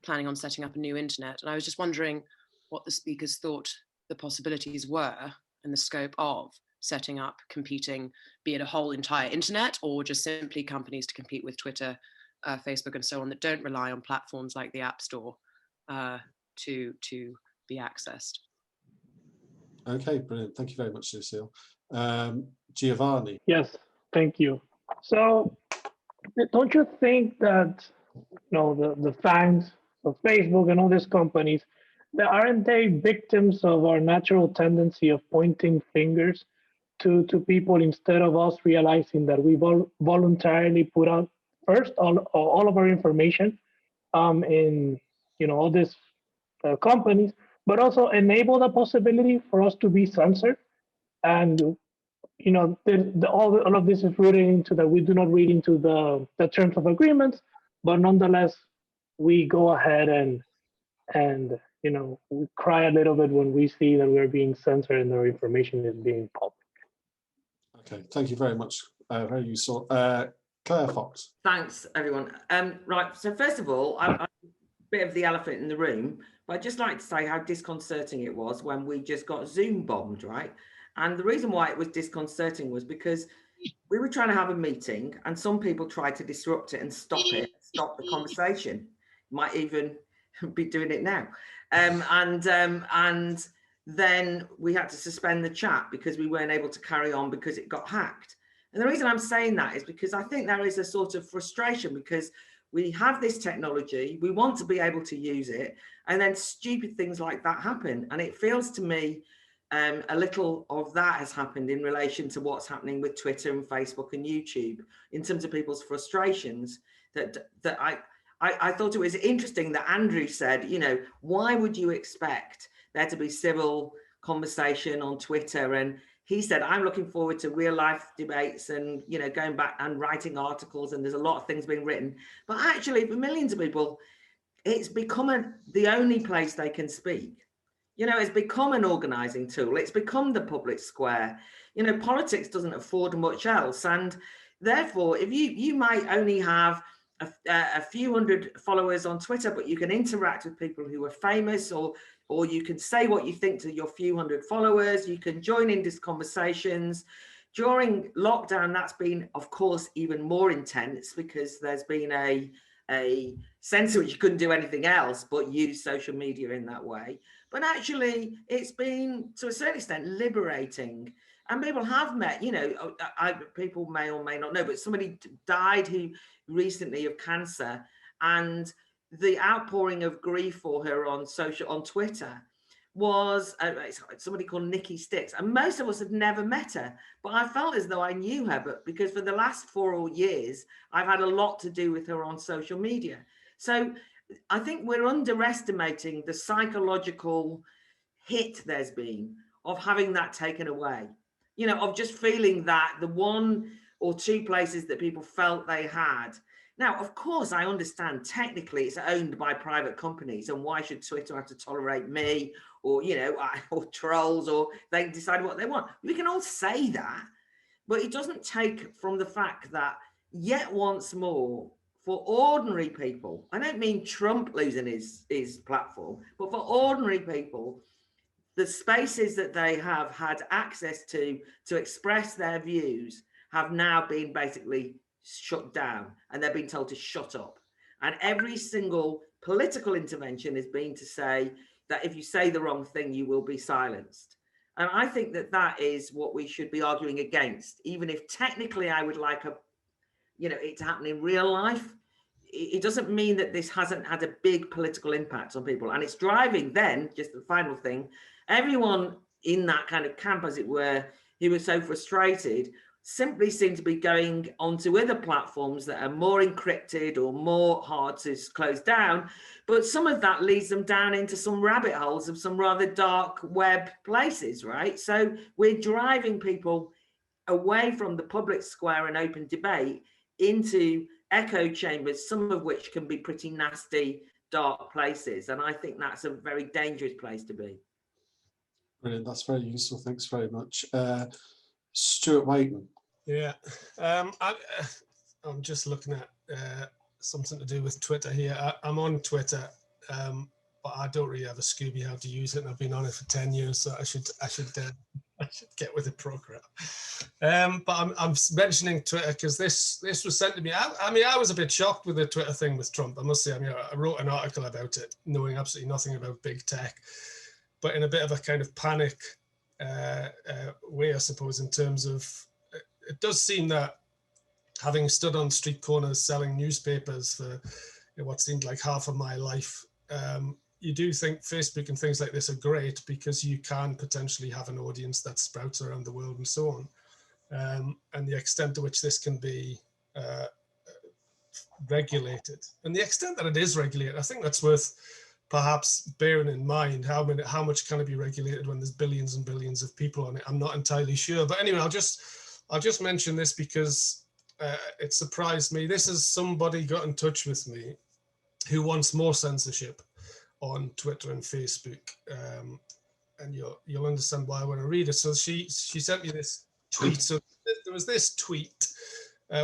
planning on setting up a new internet, and I was just wondering what the speakers thought the possibilities were and the scope of setting up competing, be it a whole entire internet or just simply companies to compete with Twitter, Facebook, and so on, that don't rely on platforms like the App Store to be accessed. Okay, brilliant. Thank you very much, Lucille. Giovanni. Yes, thank you. So, don't you think that, you know, the fans of Facebook and all these companies, aren't they victims of our natural tendency of pointing fingers to people, instead of us realizing that we voluntarily put out first all of our information in, you know, all these companies, but also enable the possibility for us to be censored? And, you know, all of this is rooted into that we do not read into the terms of agreements, but nonetheless, we go ahead and we cry a little bit when we see that we're being censored and our information is being public. Okay, thank you very much. Very useful. Claire Fox. Thanks, everyone. Right, so first of all, I'm a bit of the elephant in the room, but I'd just like to say how disconcerting it was when we just got Zoom bombed, right? And the reason why it was disconcerting was because we were trying to have a meeting and some people tried to disrupt it and stop the conversation. Might even be doing it now. And then we had to suspend the chat because we weren't able to carry on because it got hacked. And the reason I'm saying that is because I think there is a sort of frustration because we have this technology, we want to be able to use it, and then stupid things like that happen. And it feels to me a little of that has happened in relation to what's happening with Twitter and Facebook and YouTube in terms of people's frustrations. That I thought it was interesting that Andrew said, why would you expect there to be civil conversation on Twitter? And he said, I'm looking forward to real life debates and, going back and writing articles. And there's a lot of things being written. But actually, for millions of people, it's become the only place they can speak. It's become an organizing tool. It's become the public square. Politics doesn't afford much else. And therefore, if you might only have a few hundred followers on Twitter, but you can interact with people who are famous, or you can say what you think to your few hundred followers, you can join in these conversations. During lockdown, that's been, of course, even more intense because there's been a sense in which you couldn't do anything else but use social media in that way. But actually, it's been, to a certain extent, liberating. And people have met, people may or may not know, but somebody died who recently of cancer, and the outpouring of grief for her on Twitter was somebody called Nikki Sticks. And most of us had never met her, but I felt as though I knew her, but because for the last 4 years, I've had a lot to do with her on social media. So I think we're underestimating the psychological hit there's been of having that taken away, of just feeling that the 1 or 2 places that people felt they had. Now, of course, I understand technically it's owned by private companies, and why should Twitter have to tolerate me or, or trolls, or they decide what they want? We can all say that, but it doesn't take from the fact that yet once more, for ordinary people, I don't mean Trump losing his platform, but for ordinary people, the spaces that they have had access to express their views have now been basically shut down, and they're being told to shut up. And every single political intervention is being to say that if you say the wrong thing, you will be silenced. And I think that is what we should be arguing against, even if technically I would like it to happen in real life. It doesn't mean that this hasn't had a big political impact on people. And it's driving then, just the final thing, everyone in that kind of camp, as it were, who was so frustrated, simply seem to be going onto other platforms that are more encrypted or more hard to close down. But some of that leads them down into some rabbit holes of some rather dark web places, right? So we're driving people away from the public square and open debate into echo chambers, some of which can be pretty nasty, dark places. And I think that's a very dangerous place to be. Brilliant. That's very useful. Thanks very much. Stuart Waiton. Yeah, I'm just looking at something to do with Twitter here. I'm on Twitter, but I don't really have a Scooby how to use it, and I've been on it for 10 years, so I should get with the program. But I'm mentioning Twitter because this was sent to me. I was a bit shocked with the Twitter thing with Trump, I must say. I wrote an article about it, knowing absolutely nothing about big tech, but in a bit of a kind of panic way, I suppose, in terms of, it does seem that having stood on street corners selling newspapers for what seemed like half of my life, you do think Facebook and things like this are great because you can potentially have an audience that sprouts around the world and so on. And the extent to which this can be regulated, and the extent that it is regulated, I think that's worth perhaps bearing in mind. How much can it be regulated when there's billions and billions of people on it? I'm not entirely sure. But anyway, I'll just mention this because it surprised me. This is somebody got in touch with me who wants more censorship on Twitter and Facebook, and you'll understand why I want to read it. So she sent me this tweet. So there was this tweet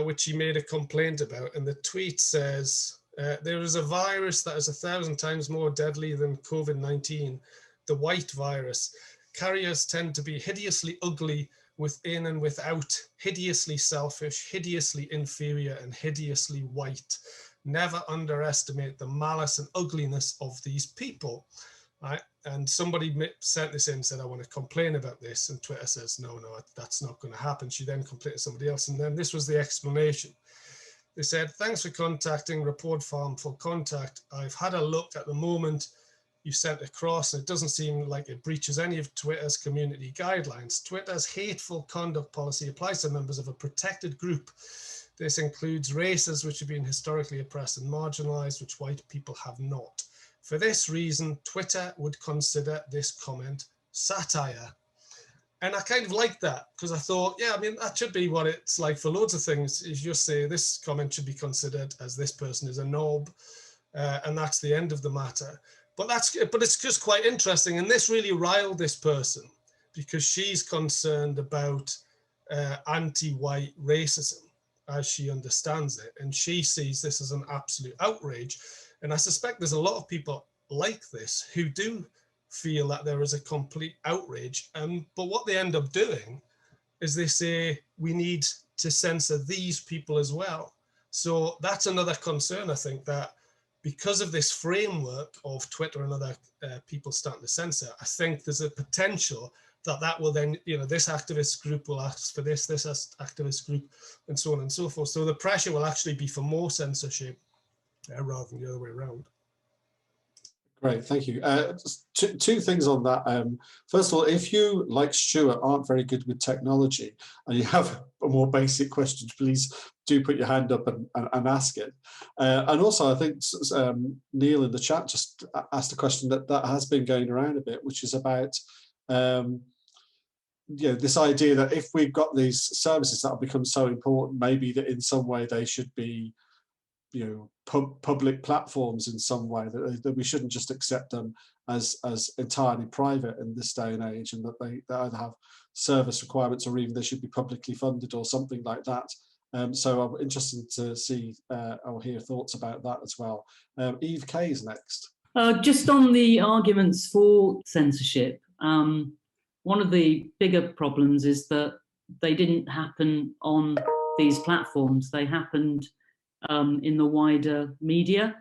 which she made a complaint about, and the tweet says, there is a virus that is 1,000 times more deadly than COVID-19, the white virus. Carriers tend to be hideously ugly within and without, hideously selfish, hideously inferior, and hideously white. Never underestimate the malice and ugliness of these people, right? And somebody sent this in and said, I want to complain about this. And Twitter says, no, that's not going to happen. She then complained to somebody else. And then this was the explanation. They said, thanks for contacting Report Farm for contact. I've had a look at the moment you sent across, and it doesn't seem like it breaches any of Twitter's community guidelines. Twitter's hateful conduct policy applies to members of a protected group. This includes races which have been historically oppressed and marginalized, which white people have not. For this reason, Twitter would consider this comment satire. And I kind of liked that, because I thought, yeah, I mean, that should be what it's like for loads of things, is just say this comment should be considered as this person is a knob, and that's the end of the matter. But it's just quite interesting. And this really riled this person, because she's concerned about anti-white racism as she understands it. And she sees this as an absolute outrage. And I suspect there's a lot of people like this who do feel that there is a complete outrage. But what they end up doing is they say, we need to censor these people as well. So that's another concern, I think, that because of this framework of Twitter and other people starting to censor, I think there's a potential that will then, this activist group will ask for this activist group, and so on and so forth. So the pressure will actually be for more censorship rather than the other way around. Great, thank you. Two things on that. First of all, if you, like Stuart, aren't very good with technology and you have a more basic question, please do put your hand up and ask it. And also, I think Neil in the chat just asked a question that has been going around a bit, which is about this idea that if we've got these services that have become so important, maybe that in some way they should be public platforms in some way, that we shouldn't just accept them as entirely private in this day and age, and that they either have service requirements or even they should be publicly funded or something like that. So I'm interested to see or hear thoughts about that as well. Eve Kay is next. Just on the arguments for censorship, one of the bigger problems is that they didn't happen on these platforms. They happened in the wider media.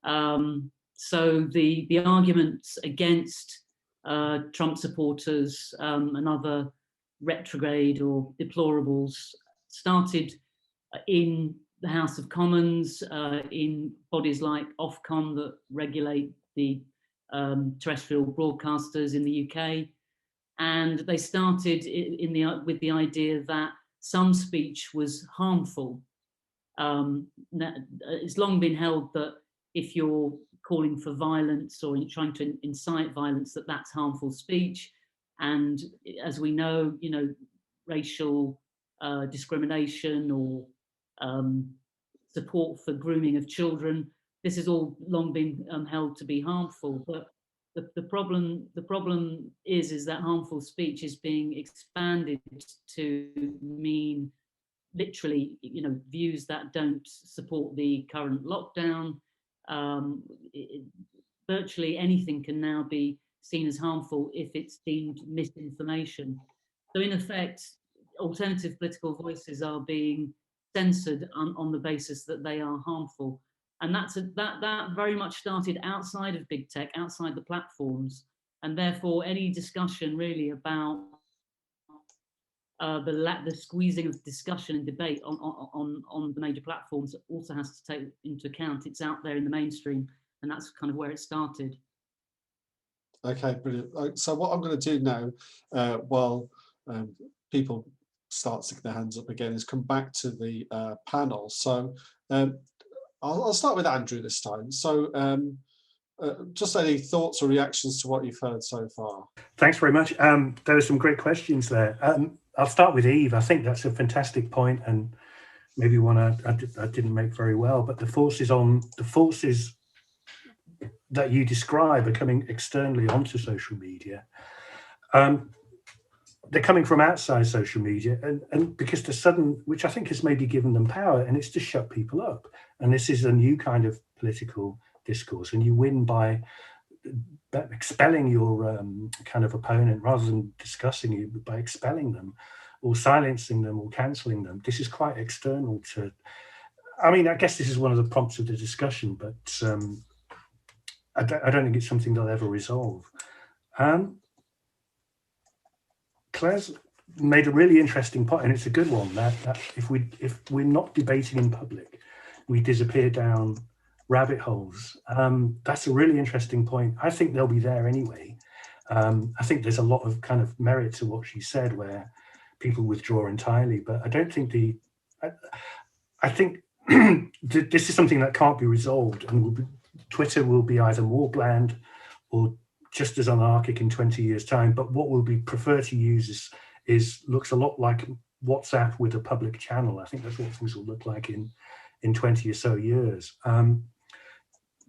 So the arguments against Trump supporters and other retrograde or deplorables started in the House of Commons, in bodies like Ofcom that regulate the terrestrial broadcasters in the UK. And they started with the idea that some speech was harmful. It's long been held that if you're calling for violence or trying to incite violence, that's harmful speech. And as we know, racial discrimination or support for grooming of children, this has all long been held to be harmful. But the problem is that harmful speech is being expanded to mean literally, views that don't support the current lockdown. Virtually anything can now be seen as harmful if it's deemed misinformation. So in effect, alternative political voices are being censored on the basis that they are harmful. And that very much started outside of big tech, outside the platforms. And therefore, any discussion really about the squeezing of discussion and debate on the major platforms also has to take into account it's out there in the mainstream, and that's kind of where it started. Okay, brilliant. So what I'm going to do now, while people start sticking their hands up again, is come back to the panel. So I'll start with Andrew this time. So just any thoughts or reactions to what you've heard so far? Thanks very much. There are some great questions there. I'll start with Eve. I think that's a fantastic point, and maybe one I didn't make very well. But the that you describe are coming externally onto social media. They're coming from outside social media, and because the sudden, which I think has maybe given them power, and it's to shut people up. And this is a new kind of political discourse, and you win by expelling your kind of opponent rather than discussing you, but by expelling them or silencing them or cancelling them. This is quite external to, I mean, I guess this is one of the prompts of the discussion, but I don't think it's something they'll ever resolve. Claire's made a really interesting point, and it's a good one, that if we're not debating in public, we disappear down rabbit holes. That's a really interesting point. I think they'll be there anyway. I think there's a lot of kind of merit to what she said, where people withdraw entirely, but I don't think I think this is something that can't be resolved, and Twitter will be either more bland or just as anarchic in 20 years' time. But what will be prefer to use is looks a lot like WhatsApp with a public channel. I think that's what things will look like in 20 or so years.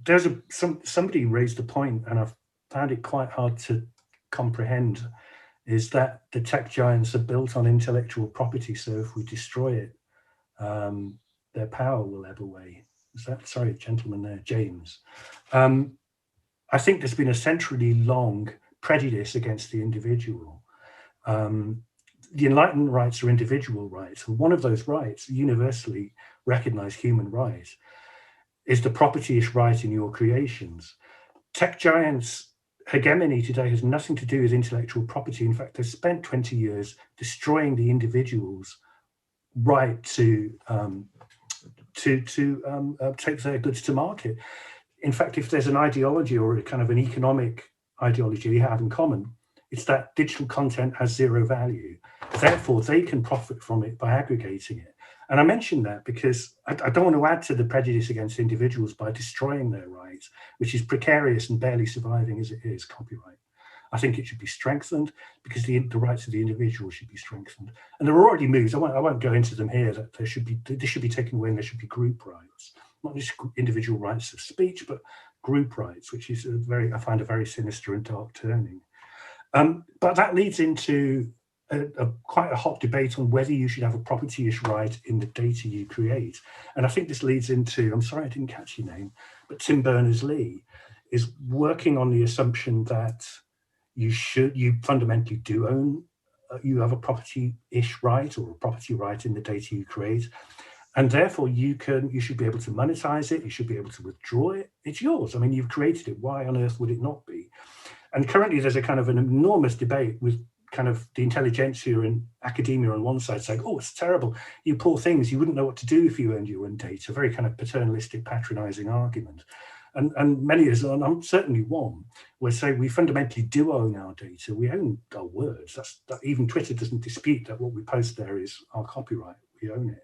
There's somebody raised a point, and I've found it quite hard to comprehend, is that the tech giants are built on intellectual property. So if we destroy it, their power will ebb away. Is that, sorry, gentleman there, James. I think there's been a century long prejudice against the individual. The Enlightenment rights are individual rights, and one of those rights, universally recognized human rights, is the property-ish right in your creations. Tech giants' hegemony today has nothing to do with intellectual property. In fact, they've spent 20 years destroying the individual's right to take their goods to market. In fact, if there's an ideology or a kind of an economic ideology they have in common, it's that digital content has zero value. Therefore, they can profit from it by aggregating it. And I mention that because I don't want to add to the prejudice against individuals by destroying their rights, which is precarious and barely surviving as it is, copyright. I think it should be strengthened because the rights of the individual should be strengthened. And there are already moves, I won't go into them here, that this should be taken away, and there should be group rights. Not just individual rights of speech, but group rights, which is I find a very sinister and dark turning. But that leads into quite a hot debate on whether you should have a property-ish right in the data you create. And I think this leads into, I'm sorry I didn't catch your name, but Tim Berners-Lee is working on the assumption that you fundamentally do own, you have a property-ish right or a property right in the data you create. And therefore you should be able to monetize it, you should be able to withdraw it. It's yours. I mean, you've created it. Why on earth would it not be? And currently there's a kind of an enormous debate with kind of the intelligentsia and academia on one side saying, oh, it's terrible, you poor things, you wouldn't know what to do if you owned your own data. Very kind of paternalistic, patronizing argument. And many of us, and I'm certainly one, will say we fundamentally do own our data. We own our words. That even Twitter doesn't dispute that what we post there is our copyright. We own it.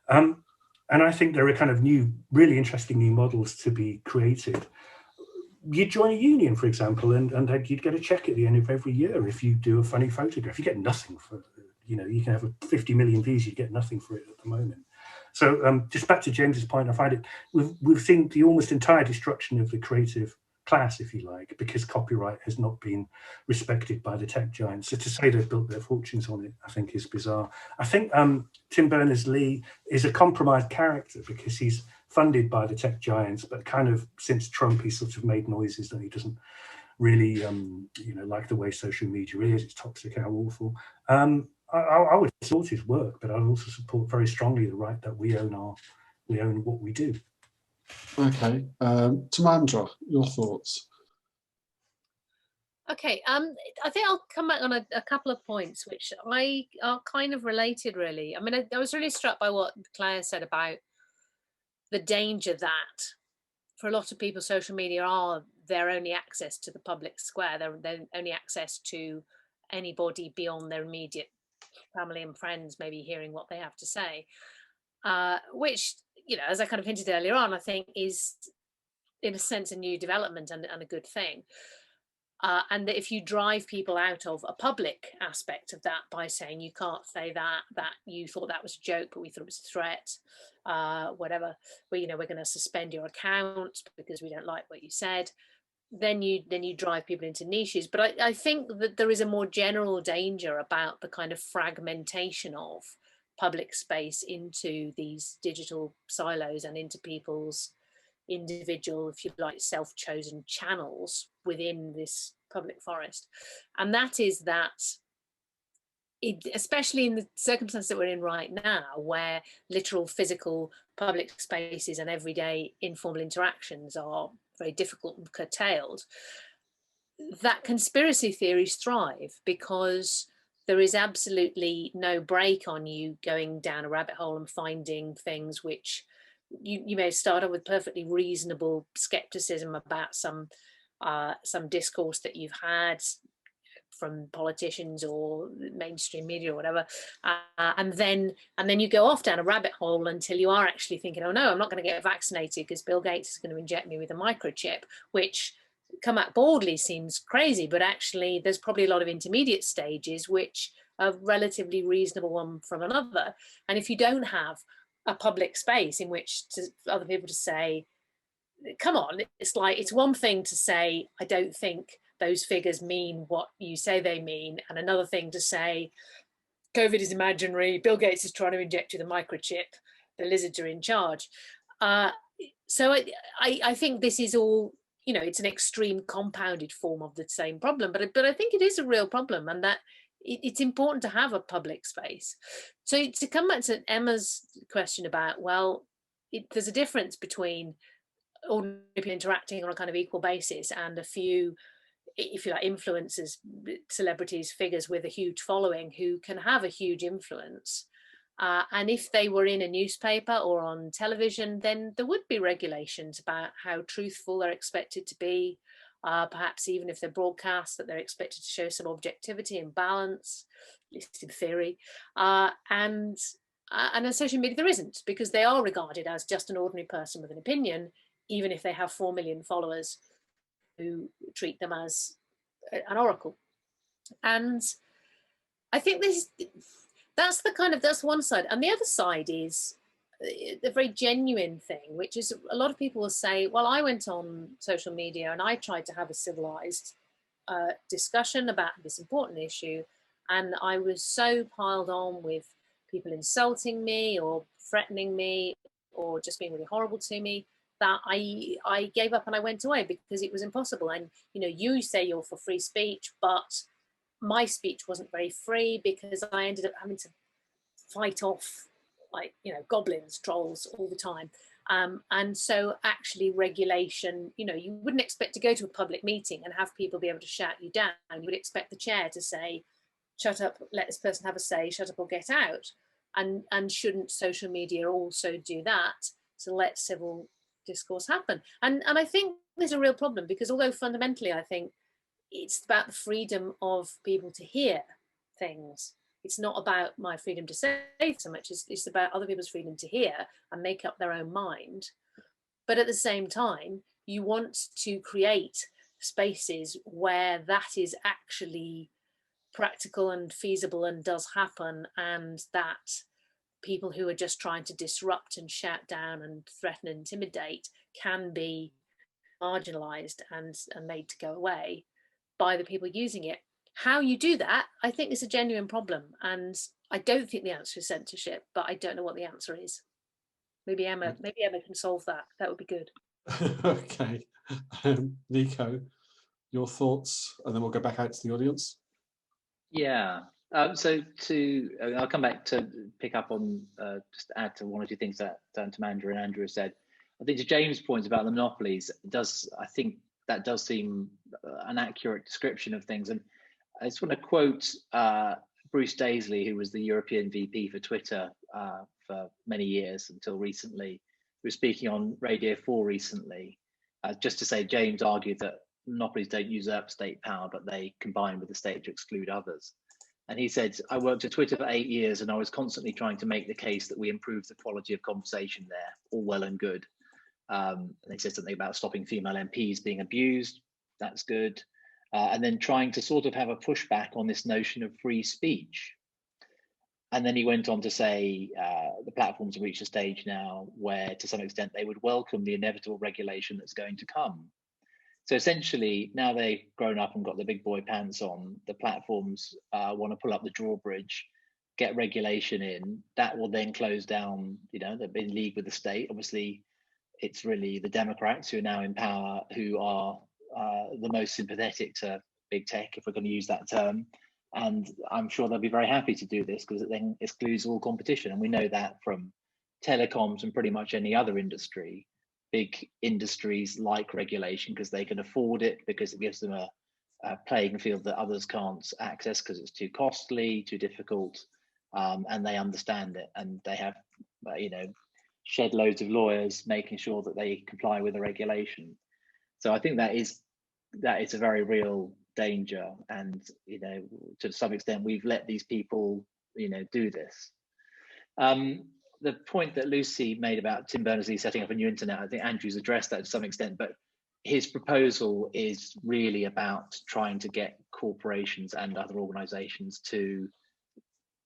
And I think there are kind of really interesting new models to be created. You'd join a union, for example, and you'd get a check at the end of every year if you do a funny photograph. You get nothing for, you can have 50 million views, you get nothing for it at the moment. So just back to James's point, I find it, we've seen the almost entire destruction of the creative class, if you like, because copyright has not been respected by the tech giants. So to say they've built their fortunes on it, I think is bizarre. I think Tim Berners-Lee is a compromised character because he's funded by the tech giants, but kind of since Trump, he's sort of made noises that he doesn't really, like the way social media is. It's toxic, how awful. I would support his work, but I would also support very strongly the right that we own what we do. Okay, Tamandra, your thoughts? Okay, I think I'll come back on a couple of points which are kind of related, really. I mean, I was really struck by what Claire said about the danger that for a lot of people, social media are their only access to the public square, their only access to anybody beyond their immediate family and friends, maybe hearing what they have to say, which, as I kind of hinted earlier on, I think is in a sense a new development and a good thing. and that if you drive people out of a public aspect of that by saying you can't say that you thought that was a joke, but we thought it was a threat, whatever, well, you know, we're going to suspend your account because we don't like what you said, then you drive people into niches. But I think that there is a more general danger about the kind of fragmentation of public space into these digital silos and into people's individual, if you like, self-chosen channels within this public forest. And that is that especially in the circumstances that we're in right now, where literal physical public spaces and everyday informal interactions are very difficult and curtailed, that conspiracy theories thrive because there is absolutely no break on you going down a rabbit hole and finding things which you may start off with perfectly reasonable skepticism about some discourse that you've had from politicians or mainstream media or whatever, and then you go off down a rabbit hole until you are actually thinking, oh no, I'm not going to get vaccinated because Bill Gates is going to inject me with a microchip, which come out broadly seems crazy, but actually there's probably a lot of intermediate stages which are relatively reasonable one from another. And if you don't have a public space in which other people to say, come on, it's like, it's one thing to say, I don't think those figures mean what you say they mean, and another thing to say, COVID is imaginary, Bill Gates is trying to inject you the microchip, the lizards are in charge. So I think this is all, you know, it's an extreme compounded form of the same problem, but I think it is a real problem, and that it's important to have a public space. So to come back to Emma's question about, well, there's a difference between ordinary people interacting on a kind of equal basis and a few, if you like, influencers, celebrities, figures with a huge following who can have a huge influence. And if they were in a newspaper or on television, then there would be regulations about how truthful they're expected to be. Perhaps even if they're broadcast, that they're expected to show some objectivity and balance, at least in theory. And on social media, there isn't, because they are regarded as just an ordinary person with an opinion, even if they have 4 million followers who treat them as an oracle. And I think that's one side. And the other side is the very genuine thing, which is a lot of people will say, well, I went on social media and I tried to have a civilized discussion about this important issue, and I was so piled on with people insulting me or threatening me or just being really horrible to me that I gave up and I went away because it was impossible. And, you know, you say you're for free speech, but my speech wasn't very free because I ended up having to fight off, like, you know, goblins, trolls all the time. And so actually regulation, you know, you wouldn't expect to go to a public meeting and have people be able to shout you down. You would expect the chair to say, shut up, let this person have a say, shut up or get out. And shouldn't social media also do that to let civil discourse happen? And I think there's a real problem, because although fundamentally I think it's about the freedom of people to hear things, it's not about my freedom to say so much, it's about other people's freedom to hear and make up their own mind. But at the same time, you want to create spaces where that is actually practical and feasible and does happen, and that people who are just trying to disrupt and shout down and threaten and intimidate can be marginalized and made to go away by the people using it. How you do that, I think, is a genuine problem, and I don't think the answer is censorship, but I don't know what the answer is. Maybe Emma can solve that. That would be good. Okay, Nico, your thoughts, and then we'll go back out to the audience. Yeah. So I'll come back to pick up on just add to one or two things that Tamandra and Andrew said. I think to James' point about the monopolies, I think that does seem an accurate description of things. And I just want to quote Bruce Daisley, who was the European VP for Twitter for many years until recently, who was speaking on Radio 4 recently, just to say James argued that monopolies don't usurp state power, but they combine with the state to exclude others. And he said, I worked at Twitter for 8 years and I was constantly trying to make the case that we improve the quality of conversation there, all well and good. And he said something about stopping female MPs being abused. That's good. and then trying to sort of have a pushback on this notion of free speech. And then he went on to say the platforms have reached a stage now where, to some extent, they would welcome the inevitable regulation that's going to come. So essentially, now they've grown up and got the big boy pants on, the platforms want to pull up the drawbridge, get regulation in. That will then close down, they've been in league with the state. Obviously, it's really the Democrats who are now in power who are the most sympathetic to big tech, if we're going to use that term. And I'm sure they'll be very happy to do this because it then excludes all competition. And we know that from telecoms and pretty much any other industry. Big industries like regulation because they can afford it, because it gives them a playing field that others can't access because it's too costly, too difficult, and they understand it. And they have, shed loads of lawyers making sure that they comply with the regulation. So I think that is a very real danger, and to some extent we've let these people do this. The point that Lucy made about Tim Berners-Lee setting up a new internet, I think Andrew's addressed that to some extent, but his proposal is really about trying to get corporations and other organizations to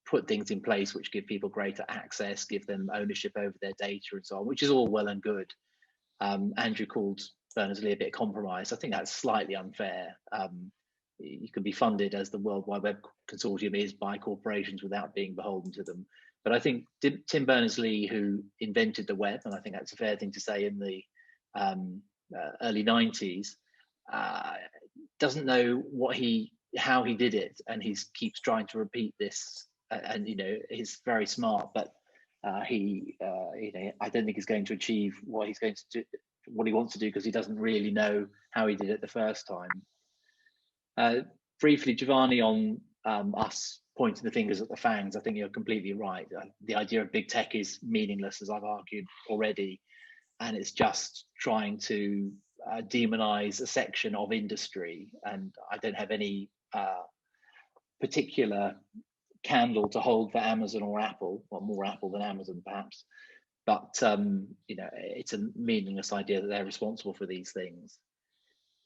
put things in place which give people greater access, give them ownership over their data and so on, which is all well and good. Andrew called Berners-Lee a bit compromised. I think that's slightly unfair. You can be funded, as the World Wide Web Consortium is, by corporations without being beholden to them. But I think Tim Berners-Lee, who invented the web, and I think that's a fair thing to say, in the early 90s, doesn't know how he did it, and he keeps trying to repeat this. And he's very smart, but I don't think he's going to achieve what he wants to do, because he doesn't really know how he did it the first time. Briefly, Giovanni, on us pointing the fingers at the FANGs, I think you're completely right. The idea of big tech is meaningless, as I've argued already, and it's just trying to demonize a section of industry. And I don't have any particular candle to hold for Amazon or Apple, well, more Apple than Amazon perhaps, but it's a meaningless idea that they're responsible for these things.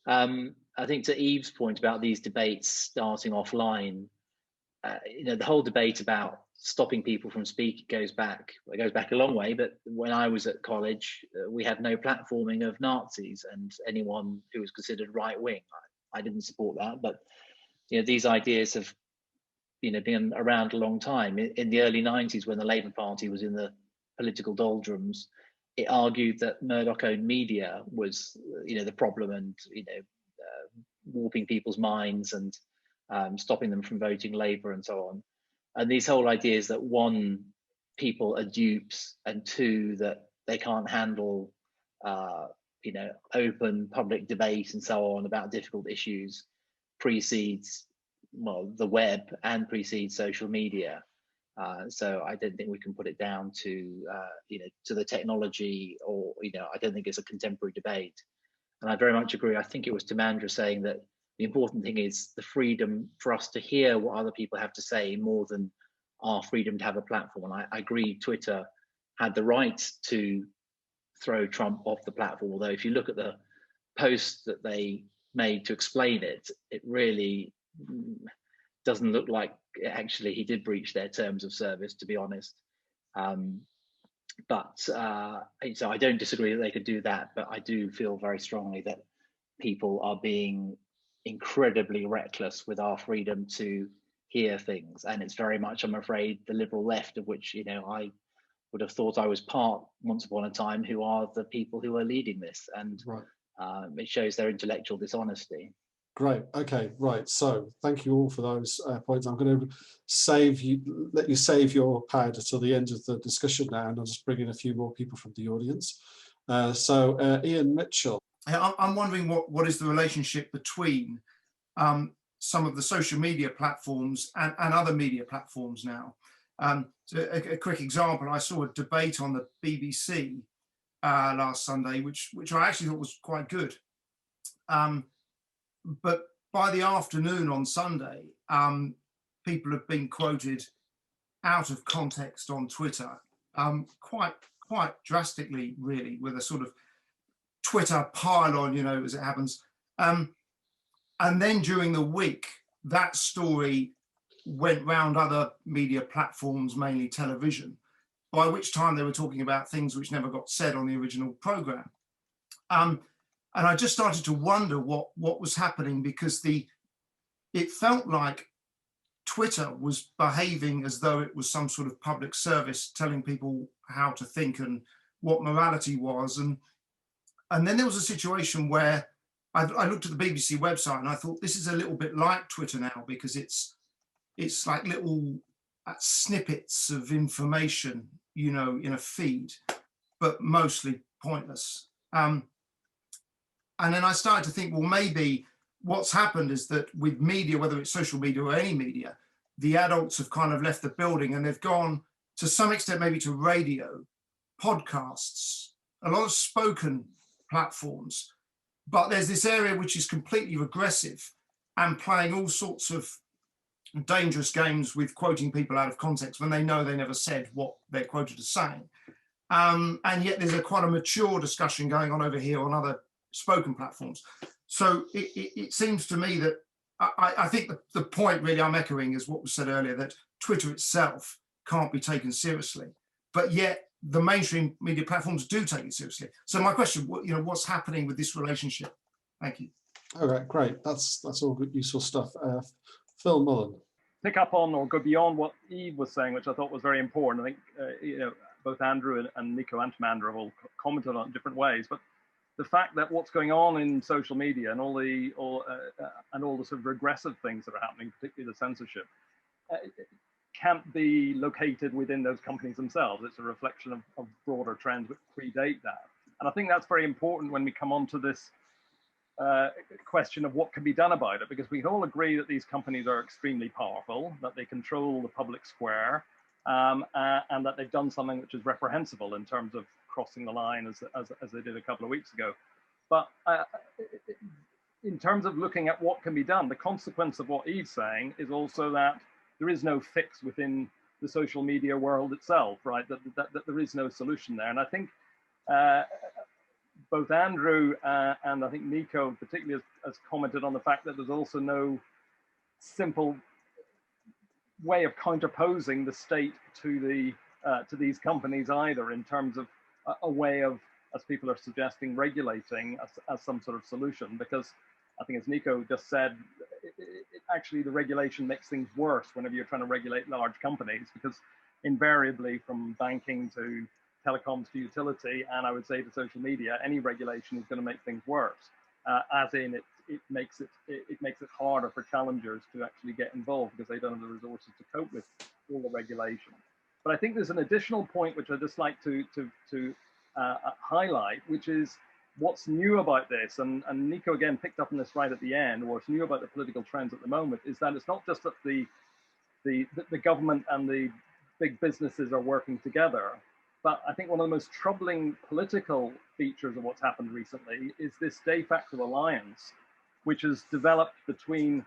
I think to Eve's point about these debates starting offline, the whole debate about stopping people from speaking goes back a long way. But when I was at college, we had no platforming of Nazis and anyone who was considered right wing. I didn't support that, but these ideas have been around a long time. In the early 90s, when the Labour Party was in the political doldrums, it argued that Murdoch-owned media was the problem, and warping people's minds and stopping them from voting Labour and so on. And these whole ideas that, one, people are dupes, and two, that they can't handle open public debate and so on about difficult issues, precedes the web and precedes social media. So I don't think we can put it down to the technology, or I don't think it's a contemporary debate. And I very much agree. I think it was Timandra saying that the important thing is the freedom for us to hear what other people have to say, more than our freedom to have a platform. And I agree, Twitter had the right to throw Trump off the platform, although if you look at the post that they made to explain it, it really doesn't look like actually he did breach their terms of service, to be honest. So I don't disagree that they could do that, but I do feel very strongly that people are being incredibly reckless with our freedom to hear things. And it's very much, I'm afraid, the liberal left, of which I would have thought I was part once upon a time, who are the people who are leading this. And it shows their intellectual dishonesty. Great. Okay. Right. So thank you all for those points. I'm going to let you save your powder till the end of the discussion now, and I'll just bring in a few more people from the audience. So Ian Mitchell. I'm wondering what is the relationship between some of the social media platforms and other media platforms now. So a quick example: I saw a debate on the BBC last Sunday, which I actually thought was quite good. But by the afternoon on Sunday, people have been quoted out of context on Twitter, quite drastically, really, with a sort of Twitter pile-on, as it happens. And then during the week, that story went round other media platforms, mainly television, by which time they were talking about things which never got said on the original program. And I just started to wonder what was happening, because it felt like Twitter was behaving as though it was some sort of public service telling people how to think and what morality was. And then there was a situation where I looked at the BBC website and I thought, this is a little bit like Twitter now, because it's like little snippets of information, you know, in a feed, but mostly pointless. And then I started to think, well, maybe what's happened is that with media, whether it's social media or any media, the adults have kind of left the building and they've gone to some extent maybe to radio, podcasts, a lot of spoken platforms. But there's this area which is completely regressive and playing all sorts of dangerous games with quoting people out of context when they know they never said what they're quoted as saying. And yet there's quite a mature discussion going on over here on other spoken platforms. So it seems to me that I think the point really I'm echoing is what was said earlier, that Twitter itself can't be taken seriously, but yet the mainstream media platforms do take it seriously. So my question, you know, what's happening with this relationship? Thank you. All right, great. That's all good, useful stuff. Phil Mullen. Pick up on or go beyond what Eve was saying, which I thought was very important. I think you know, both Andrew and Nico Mcdonald have all commented on it in different ways, but the fact that what's going on in social media and all the sort of regressive things that are happening, particularly the censorship, can't be located within those companies themselves. It's a reflection of broader trends which predate that. And I think that's very important when we come on to this question of what can be done about it, because we can all agree that these companies are extremely powerful, that they control the public square, and that they've done something which is reprehensible in terms of crossing the line as they did a couple of weeks ago. But in terms of looking at what can be done, the consequence of what Eve's saying is also that there is no fix within the social media world itself, right? That there is no solution there. And I think both Andrew and I think Nico particularly has commented on the fact that there's also no simple way of counterposing the state to these companies either, in terms of a way of, as people are suggesting, regulating as some sort of solution. Because I think, as Nico just said, actually the regulation makes things worse whenever you're trying to regulate large companies, because invariably, from banking to telecoms to utility, and I would say to social media, any regulation is going to make things worse. As in, it makes it harder for challengers to actually get involved because they don't have the resources to cope with all the regulation. But I think there's an additional point which I'd just like to highlight, which is what's new about this, and Nico again picked up on this right at the end. What's new about the political trends at the moment is that it's not just that the government and the big businesses are working together, but I think one of the most troubling political features of what's happened recently is this de facto alliance, which has developed between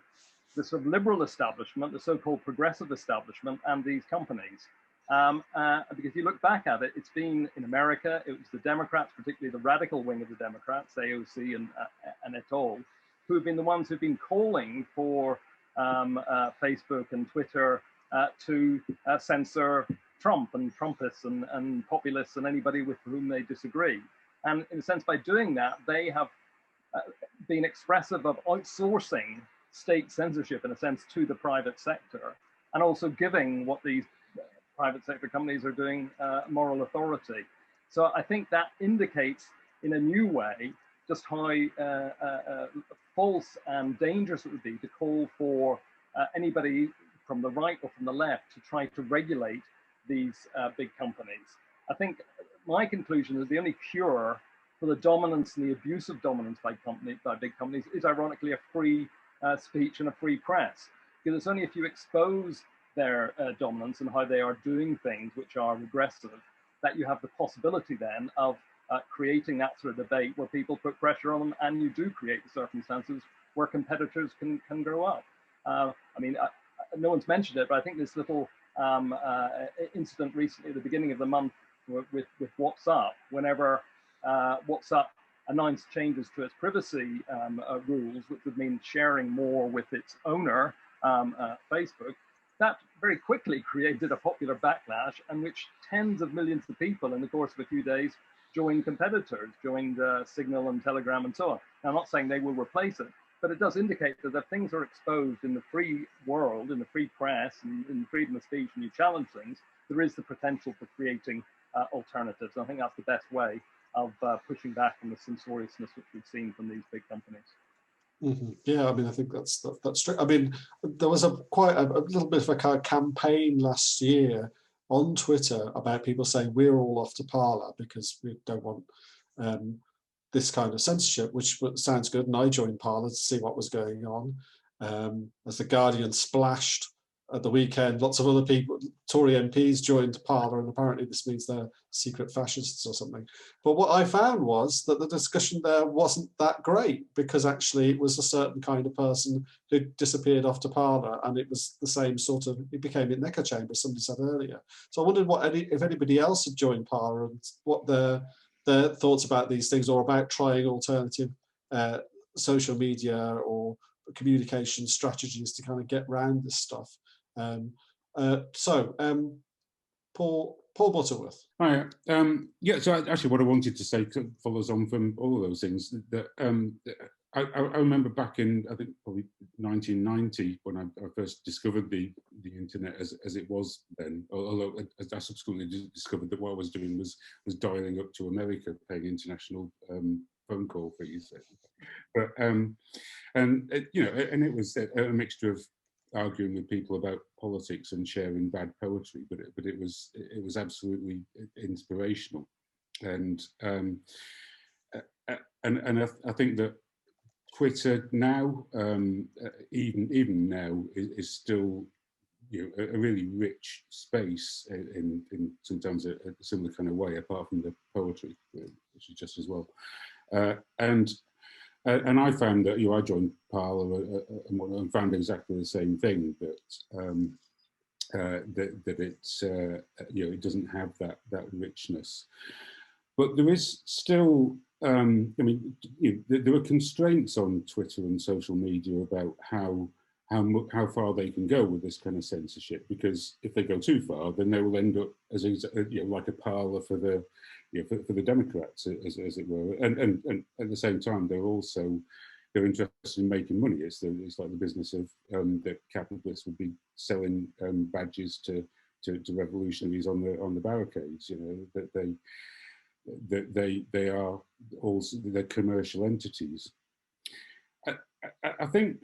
the sort of liberal establishment, the so-called progressive establishment, and these companies. Because if you look back at it, it's been in America, it was the Democrats, particularly the radical wing of the Democrats, AOC and et al., who have been the ones who've been calling for Facebook and Twitter to censor Trump and Trumpists and populists and anybody with whom they disagree. And in a sense, by doing that, they have been expressive of outsourcing state censorship, in a sense, to the private sector, and also giving what these private sector companies are doing moral authority. So I think that indicates in a new way just how false and dangerous it would be to call for anybody from the right or from the left to try to regulate these big companies. I think my conclusion is the only cure for the dominance and the abuse of dominance by big companies is ironically a free speech and a free press. Because it's only if you expose their dominance and how they are doing things which are regressive that you have the possibility then of creating that sort of debate where people put pressure on them, and you do create the circumstances where competitors can grow up. I mean, no one's mentioned it, but I think this little incident recently at the beginning of the month with WhatsApp, whenever WhatsApp announced changes to its privacy rules, which would mean sharing more with its owner, Facebook, that very quickly created a popular backlash in which tens of millions of people in the course of a few days joined competitors, joined Signal and Telegram and so on. Now, I'm not saying they will replace it, but it does indicate that if things are exposed in the free world, in the free press, and in freedom of speech, and you challenge things, there is the potential for creating alternatives. I think that's the best way of pushing back on the censoriousness which we've seen from these big companies. Mm-hmm. Yeah, I mean, I think that's true. I mean, there was quite a little bit of a kind of campaign last year on Twitter about people saying we're all off to Parler because we don't want this kind of censorship, which sounds good. And I joined Parler to see what was going on. As the Guardian splashed at the weekend, lots of other people, Tory MPs joined Parler, and apparently this means they're secret fascists or something. But what I found was that the discussion there wasn't that great, because actually it was a certain kind of person who disappeared off to Parler, and it was the same sort of, it became an echo chamber, as somebody said earlier. So I wondered if anybody else had joined Parler and what their thoughts about these things, or about trying alternative social media or communication strategies to kind of get around this stuff. Paul Butterworth. Hi. Yeah, so actually what I wanted to say follows on from all of those things. That I remember back in, I think, probably 1990, when I first discovered the internet as it was then, although I subsequently discovered that what I was doing was dialing up to America, paying international phone call fees. But, and it was a mixture of arguing with people about politics and sharing bad poetry, but it was absolutely inspirational, and I think that Twitter now, even now, is still a really rich space in sometimes a similar kind of way, apart from the poetry, which is just as well, and I found that I joined Parler and found exactly the same thing, that it's it doesn't have that richness, but there is still I mean, there are constraints on Twitter and social media about how far they can go with this kind of censorship, because if they go too far, then they will end up as like a Parler for the for the Democrats, as it were, and at the same time they're interested in making money. It's like the business of that capitalists would be selling badges to revolutionaries on the barricades. That they are also, they're commercial entities. I think.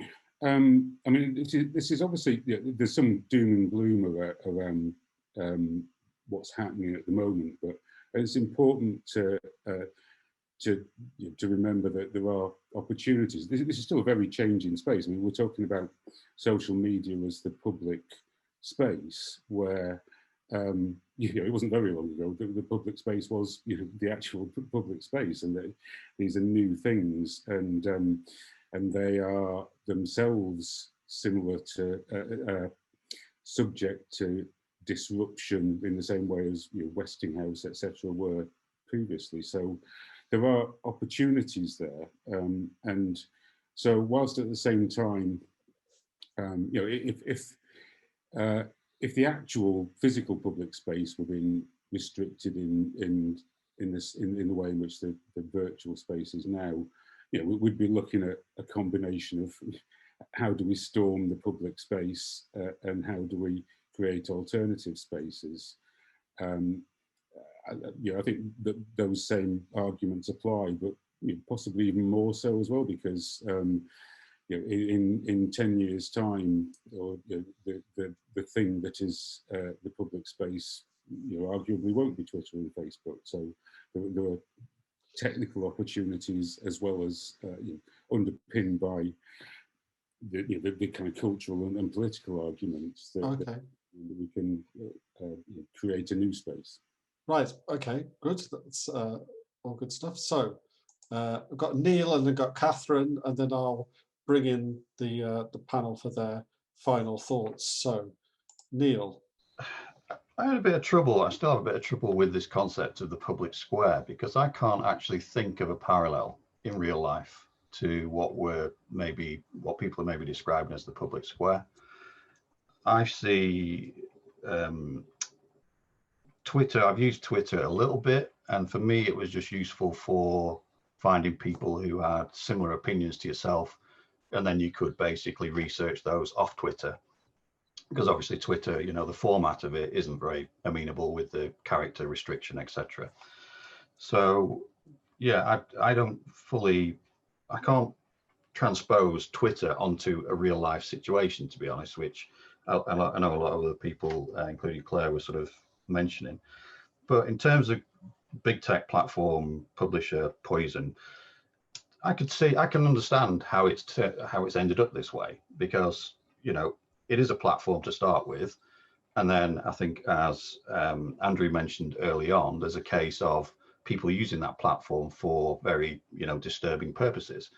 I mean, this is obviously, there's some doom and gloom around what's happening at the moment, but it's important to remember that there are opportunities. This is still a very changing space. I mean, we're talking about social media as the public space, where it wasn't very long ago the public space was the actual public space, and these are new things, and they are themselves similar to subject to disruption in the same way as Westinghouse, etc., were previously. So there are opportunities there, and so whilst at the same time, if the actual physical public space were being restricted in the way in which the virtual space is now, we'd be looking at a combination of how do we storm the public space and how do we create alternative spaces. I think that those same arguments apply, but possibly even more so as well, because in 10 years' time, or the thing that is the public space, arguably won't be Twitter and Facebook. So there are technical opportunities as well as underpinned by the kind of cultural and political arguments that we can create a new space. Right. Okay. Good. That's all good stuff. So I've got Neil and I've got Catherine, and then I'll bring in the panel for their final thoughts. So, Neil. I had a bit of trouble. I still have a bit of trouble with this concept of the public square, because I can't actually think of a parallel in real life to what people are maybe describing as the public square. I see Twitter. I've used Twitter a little bit, and for me, it was just useful for finding people who had similar opinions to yourself, and then you could basically research those off Twitter. Because obviously Twitter, you know, the format of it isn't very amenable with the character restriction, etc. So yeah, I can't transpose Twitter onto a real life situation, to be honest, which I know a lot of other people, including Claire, was sort of mentioning. But in terms of big tech platform publisher poison, I can understand how it's ended up this way, because, you know, it is a platform to start with, and then I think, as Andrew mentioned early on, there's a case of people using that platform for very, you know, disturbing purposes.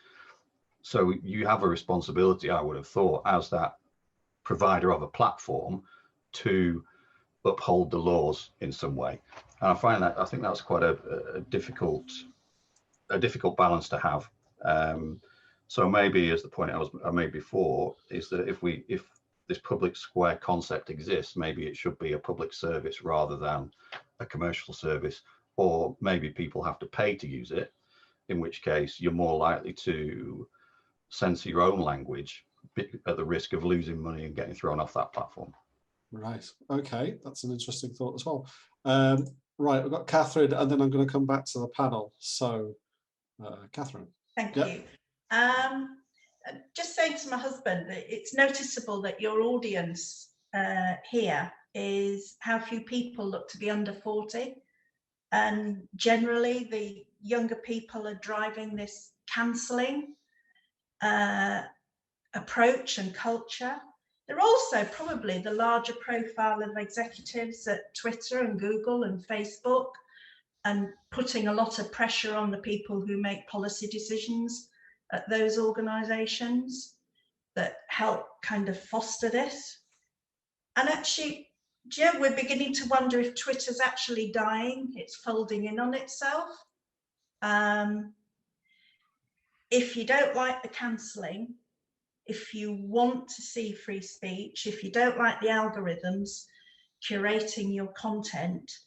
So you have a responsibility, I would have thought, as that provider of a platform, to uphold the laws in some way. And I think that's quite a difficult balance to have. So maybe, as the point I made before, is that if this public square concept exists, maybe it should be a public service rather than a commercial service, or maybe people have to pay to use it, in which case you're more likely to censor your own language at the risk of losing money and getting thrown off that platform. Right. Okay, that's an interesting thought as well. Right, we've got Catherine, and then I'm going to come back to the panel. So, Catherine. Thank you. Just saying to my husband that it's noticeable that your audience here is how few people look to be under 40. And generally, the younger people are driving this cancelling approach and culture. They're also probably the larger profile of executives at Twitter and Google and Facebook, and putting a lot of pressure on the people who make policy decisions at those organizations that help kind of foster this. And actually, yeah, we're beginning to wonder if Twitter's actually dying. It's folding in on itself. If you don't like the cancelling, if you want to see free speech, if you don't like the algorithms curating your content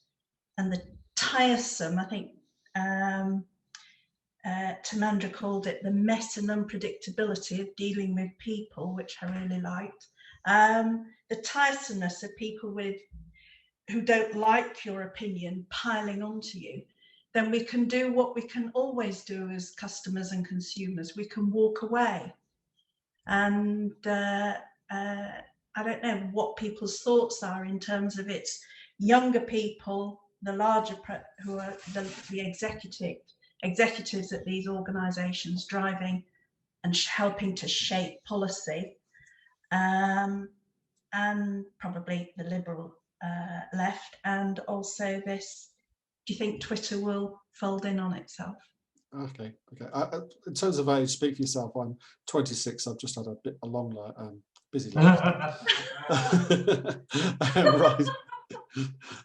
and the tiresome, I think Tamandra called it the mess and unpredictability of dealing with people, which I really liked. The tiresomeness of people who don't like your opinion piling onto you, then we can do what we can always do as customers and consumers. We can walk away. And I don't know what people's thoughts are in terms of its younger people, the larger who are the executives at these organisations driving and helping to shape policy, and probably the liberal left, and also this. Do you think Twitter will fold in on itself? Okay. In terms of age, speak for yourself. I'm 26. I've just had a long, busy life.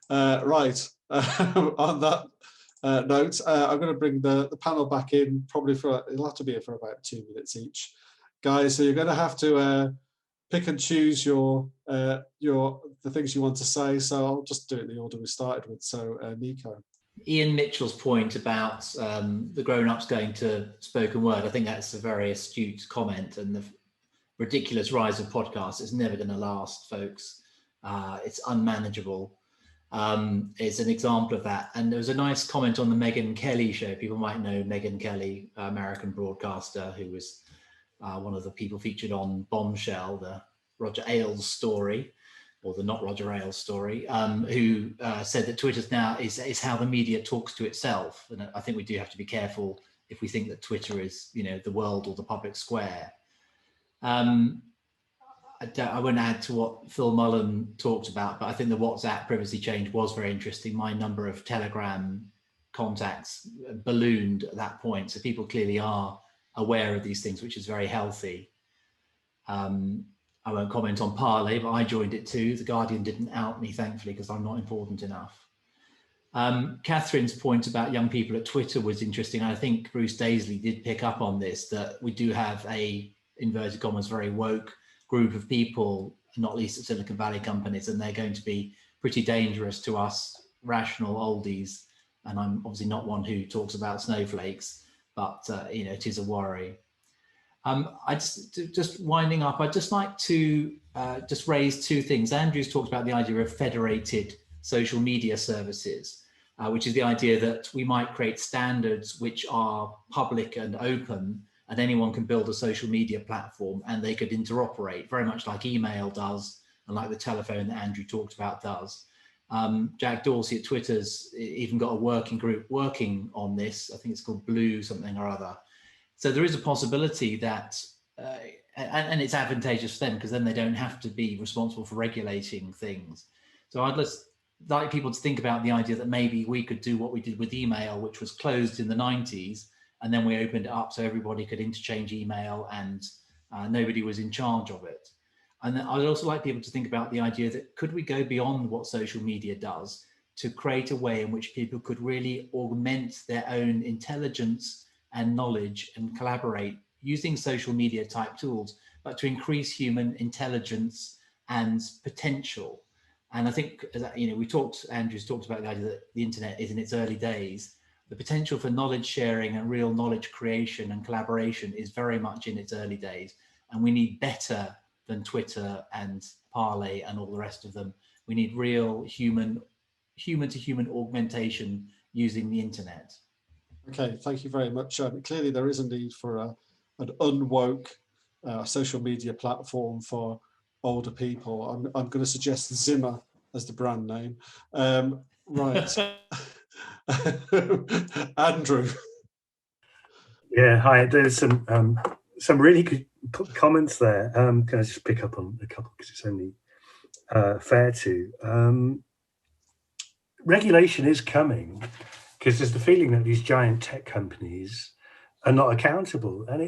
Right. On that note, I'm going to bring the panel back in. Probably it'll have to be here for about 2 minutes each, guys. So you're going to have to pick and choose the things you want to say. So I'll just do it in the order we started with. So Nico. Ian Mitchell's point about the grown-ups going to spoken word, I think that's a very astute comment, and the ridiculous rise of podcasts is never going to last, folks. It's unmanageable. It's an example of that. And there was a nice comment on the Megyn Kelly show. People might know Megyn Kelly, American broadcaster, who was one of the people featured on Bombshell, the Roger Ailes story, or the not Roger Ailes story, who said that Twitter now is how the media talks to itself. And I think we do have to be careful if we think that Twitter is, the world or the public square. I won't add to what Phil Mullen talked about, but I think the WhatsApp privacy change was very interesting. My number of Telegram contacts ballooned at that point. So people clearly are aware of these things, which is very healthy. I won't comment on Parley, but I joined it too. The Guardian didn't out me, thankfully, because I'm not important enough. Catherine's point about young people at Twitter was interesting. I think Bruce Daisley did pick up on this, that we do have a, inverted commas, very woke group of people, not least at Silicon Valley companies, and they're going to be pretty dangerous to us rational oldies. And I'm obviously not one who talks about snowflakes, but you know, it is a worry. I just winding up, I'd just like to just raise two things. Andrew's talked about the idea of federated social media services, which is the idea that we might create standards which are public and open, and anyone can build a social media platform and they could interoperate, very much like email does and like the telephone that Andrew talked about does. Jack Dorsey at Twitter's even got a working group working on this. I think it's called Blue something or other. So there is a possibility that, and it's advantageous for them because then they don't have to be responsible for regulating things. So I'd just like people to think about the idea that maybe we could do what we did with email, which was closed in the 90s, and then we opened it up so everybody could interchange email and nobody was in charge of it. And then I'd also like people to think about the idea that could we go beyond what social media does to create a way in which people could really augment their own intelligence and knowledge and collaborate using social media type tools, but to increase human intelligence and potential. And I think, you know, Andrew's talked about the idea that the internet is in its early days. The potential for knowledge sharing and real knowledge creation and collaboration is very much in its early days. And we need better than Twitter and Parley and all the rest of them. We need real human to human augmentation using the internet. Okay, thank you very much. Clearly there is a need for an unwoke social media platform for older people. I'm going to suggest Zimmer as the brand name. Right. Andrew. Yeah, hi. There's some really good comments there. Can I just pick up on a couple because it's only fair to. Regulation is coming because there's the feeling that these giant tech companies are not accountable, and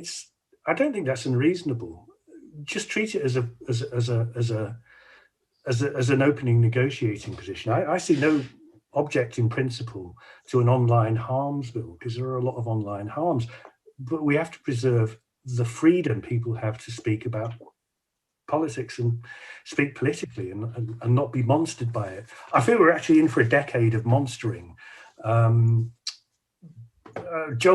I don't think that's unreasonable. Just treat it as an opening negotiating position. I see no object in principle to an online harms bill because there are a lot of online harms, but we have to preserve the freedom people have to speak about politics and speak politically and not be monstered by it. I feel we're actually in for a decade of monstering. Joel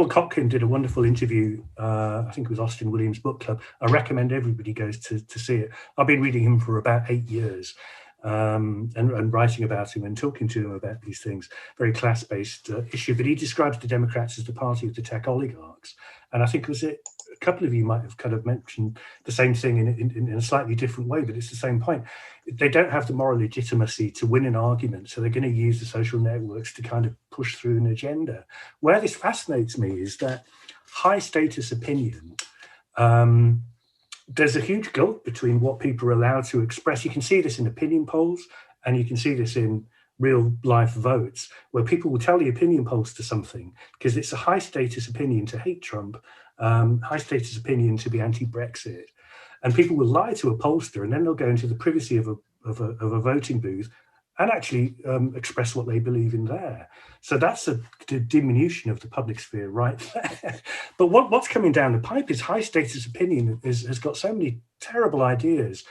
Kotkin did a wonderful interview, I think it was Austin Williams Book Club. I recommend everybody goes to see it. I've been reading him for about 8 years and writing about him and talking to him about these things. Very class-based issue, but he describes the Democrats as the party of the tech oligarchs. And I think a couple of you might have kind of mentioned the same thing in a slightly different way, but it's the same point. They don't have the moral legitimacy to win an argument, so they're going to use the social networks to kind of push through an agenda. Where this fascinates me is that high status opinion, there's a huge gulf between what people are allowed to express. You can see this in opinion polls, and you can see this in real life votes, where people will tell the opinion polls to something because it's a high status opinion to hate Trump, high status opinion to be anti-Brexit, and people will lie to a pollster, and then they'll go into the privacy of a voting booth and actually express what they believe in there. So that's a diminution of the public sphere right there. But what's coming down the pipe is high status opinion has got so many terrible ideas,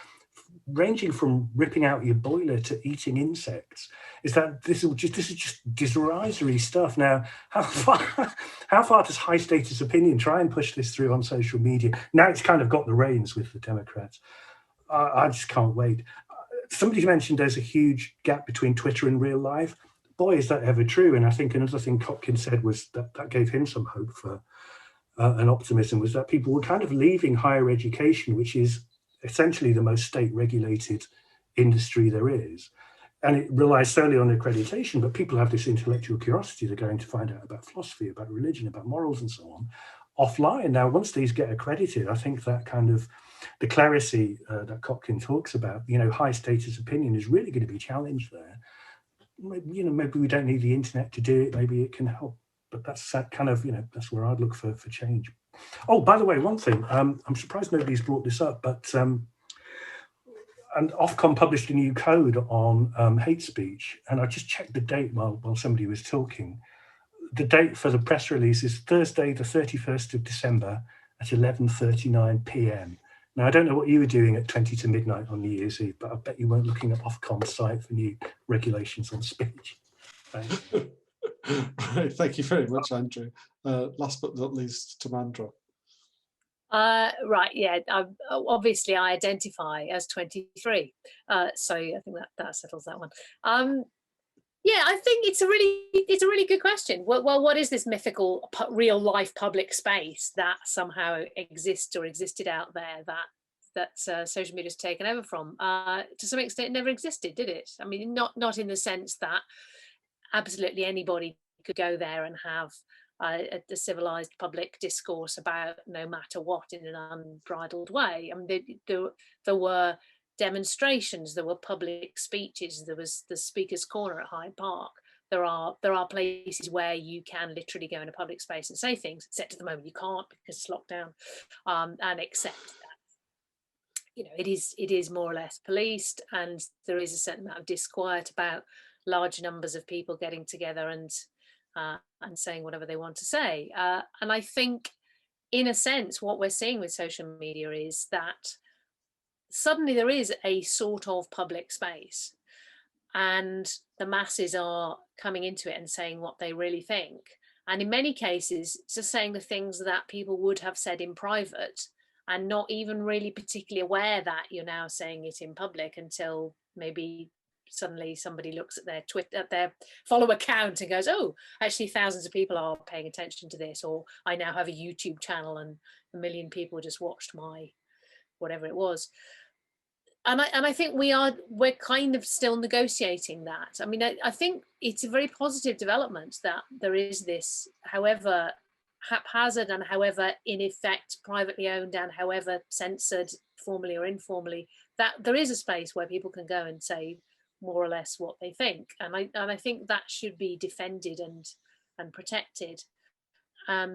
ranging from ripping out your boiler to eating insects. Is that this is just derisory stuff. Now, how far does high status opinion try and push this through on social media? Now it's kind of got the reins with the Democrats. I just can't wait. Somebody mentioned there's a huge gap between Twitter and real life. Boy, is that ever true. And I think another thing Kotkin said was that gave him some hope for and optimism, was that people were kind of leaving higher education, which is essentially the most state-regulated industry there is. And it relies solely on accreditation, but people have this intellectual curiosity. They're going to find out about philosophy, about religion, about morals and so on offline. Now, once these get accredited, I think that kind of the clerisy that Kotkin talks about, high status opinion is really going to be challenged there. Maybe we don't need the internet to do it. Maybe it can help. But that's that kind of, that's where I'd look for change. Oh, by the way, one thing, I'm surprised nobody's brought this up, but and Ofcom published a new code on hate speech, and I just checked the date while somebody was talking. The date for the press release is Thursday, the 31st of December at 11:39 p.m. Now, I don't know what you were doing at 20 to midnight on New Year's Eve, but I bet you weren't looking at Ofcom's site for new regulations on speech. Thanks. Right, thank you very much, Andrew. Last but not least, Tamandra. Right, yeah. Obviously, I identify as 23, so I think that settles that one. Yeah, I think it's a really good question. Well, what is this mythical real life public space that somehow exists or existed out there that social media has taken over from? To some extent, it never existed, did it? I mean, not in the sense that absolutely anybody could go there and have a civilized public discourse about no matter what in an unbridled way. I mean, there were demonstrations, there were public speeches, there was the Speaker's Corner at Hyde Park. There are places where you can literally go in a public space and say things, except at the moment you can't because it's locked down, and accept that it is more or less policed, and there is a certain amount of disquiet about large numbers of people getting together and saying whatever they want to say. And I think, in a sense, what we're seeing with social media is that suddenly there is a sort of public space, and the masses are coming into it and saying what they really think. And in many cases, just saying the things that people would have said in private, and not even really particularly aware that you're now saying it in public until maybe suddenly somebody looks at their Twitter, at their follower count, and goes, oh, actually thousands of people are paying attention to this, or I now have a YouTube channel and 1 million people just watched my whatever it was. And I think we're kind of still negotiating that. I mean, I think it's a very positive development that there is this, however haphazard and however in effect privately owned and however censored formally or informally, that there is a space where people can go and say more or less what they think, and I think that should be defended and protected. I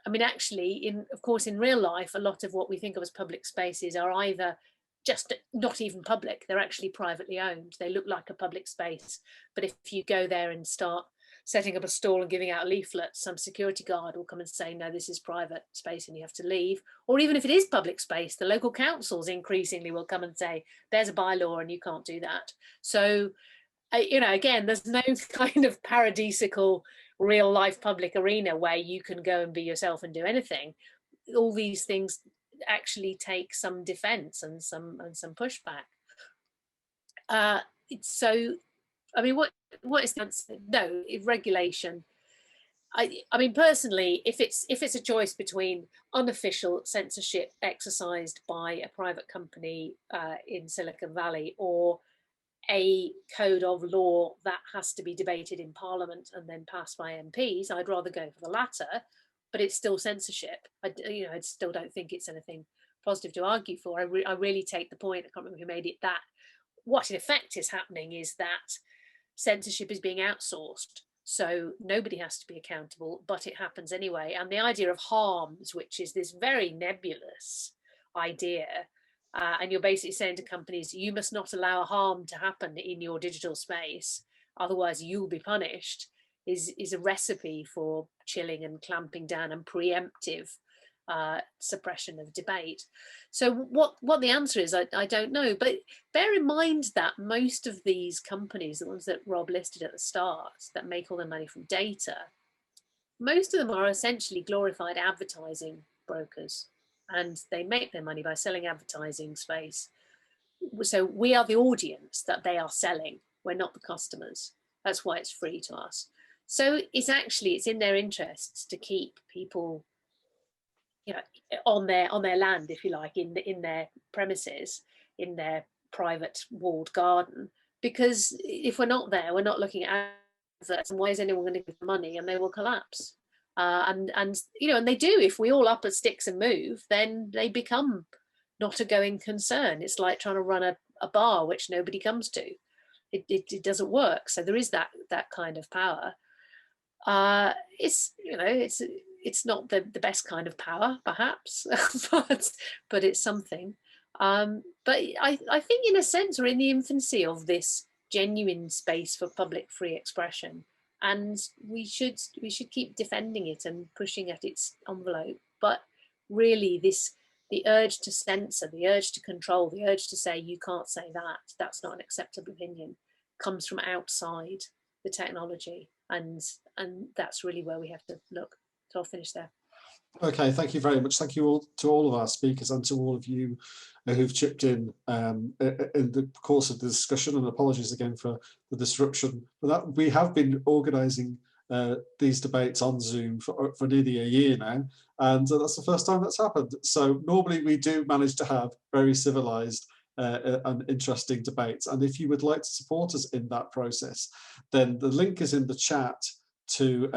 mean, actually, of course, in real life, a lot of what we think of as public spaces are either just not even public; they're actually privately owned. They look like a public space, but if you go there and start setting up a stall and giving out leaflets, some security guard will come and say, no, this is private space and you have to leave. Or even if it is public space, the local councils increasingly will come and say, there's a bylaw and you can't do that. So, again, there's no kind of paradisical real life public arena where you can go and be yourself and do anything. All these things actually take some defense and some pushback. So, I mean, what is the answer? No, regulation. I mean, personally, if it's a choice between unofficial censorship exercised by a private company in Silicon Valley or a code of law that has to be debated in Parliament and then passed by MPs, I'd rather go for the latter. But it's still censorship. I still don't think it's anything positive to argue for. I really take the point. I can't remember who made it, that what in effect is happening is that censorship is being outsourced, so nobody has to be accountable, but it happens anyway. And the idea of harms, which is this very nebulous idea, and you're basically saying to companies, you must not allow harm to happen in your digital space, otherwise you'll be punished, is a recipe for chilling and clamping down and preemptive suppression of debate. So what the answer is, I don't know, but bear in mind that most of these companies, the ones that Rob listed at the start, that make all their money from data, most of them are essentially glorified advertising brokers, and they make their money by selling advertising space. So we are the audience that they are selling. We're not the customers. That's why it's free to us. So it's in their interests to keep people, on their land, if you like, in their premises, in their private walled garden. Because if we're not there, we're not looking at adverts, and why is anyone going to give them money? And they will collapse. And they do. If we all up as sticks and move, then they become not a going concern. It's like trying to run a bar which nobody comes to. It doesn't work. So there is that kind of power. It's not the best kind of power, perhaps, but it's something. But I think in a sense we're in the infancy of this genuine space for public free expression, and we should keep defending it and pushing at its envelope. But really the urge to censor, the urge to control, the urge to say you can't say that, that's not an acceptable opinion, comes from outside the technology, and that's really where we have to look. So I'll finish there. Okay, thank you very much. Thank you all to all of our speakers and to all of you who've chipped in the course of the discussion, and apologies again for the disruption. But that, we have been organising these debates on Zoom for nearly a year now, and that's the first time that's happened. So normally we do manage to have very civilised and interesting debates, and if you would like to support us in that process, then the link is in the chat to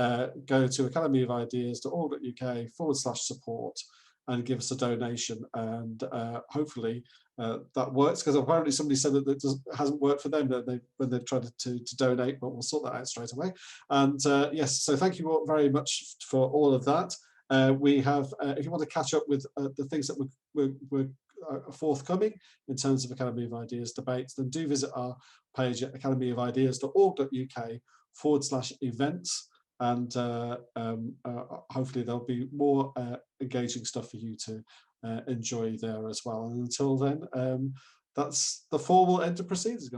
go to academyofideas.org.uk/support and give us a donation, and hopefully that works, because apparently somebody said that it hasn't worked for them when they've tried to donate, but we'll sort that out straight away. And yes, so thank you all very much for all of that. We have, if you want to catch up with the things that we're forthcoming in terms of Academy of Ideas debates, then do visit our page at academyofideas.org.uk/events, and hopefully there'll be more engaging stuff for you to enjoy there as well. And until then, that's the formal end of proceedings.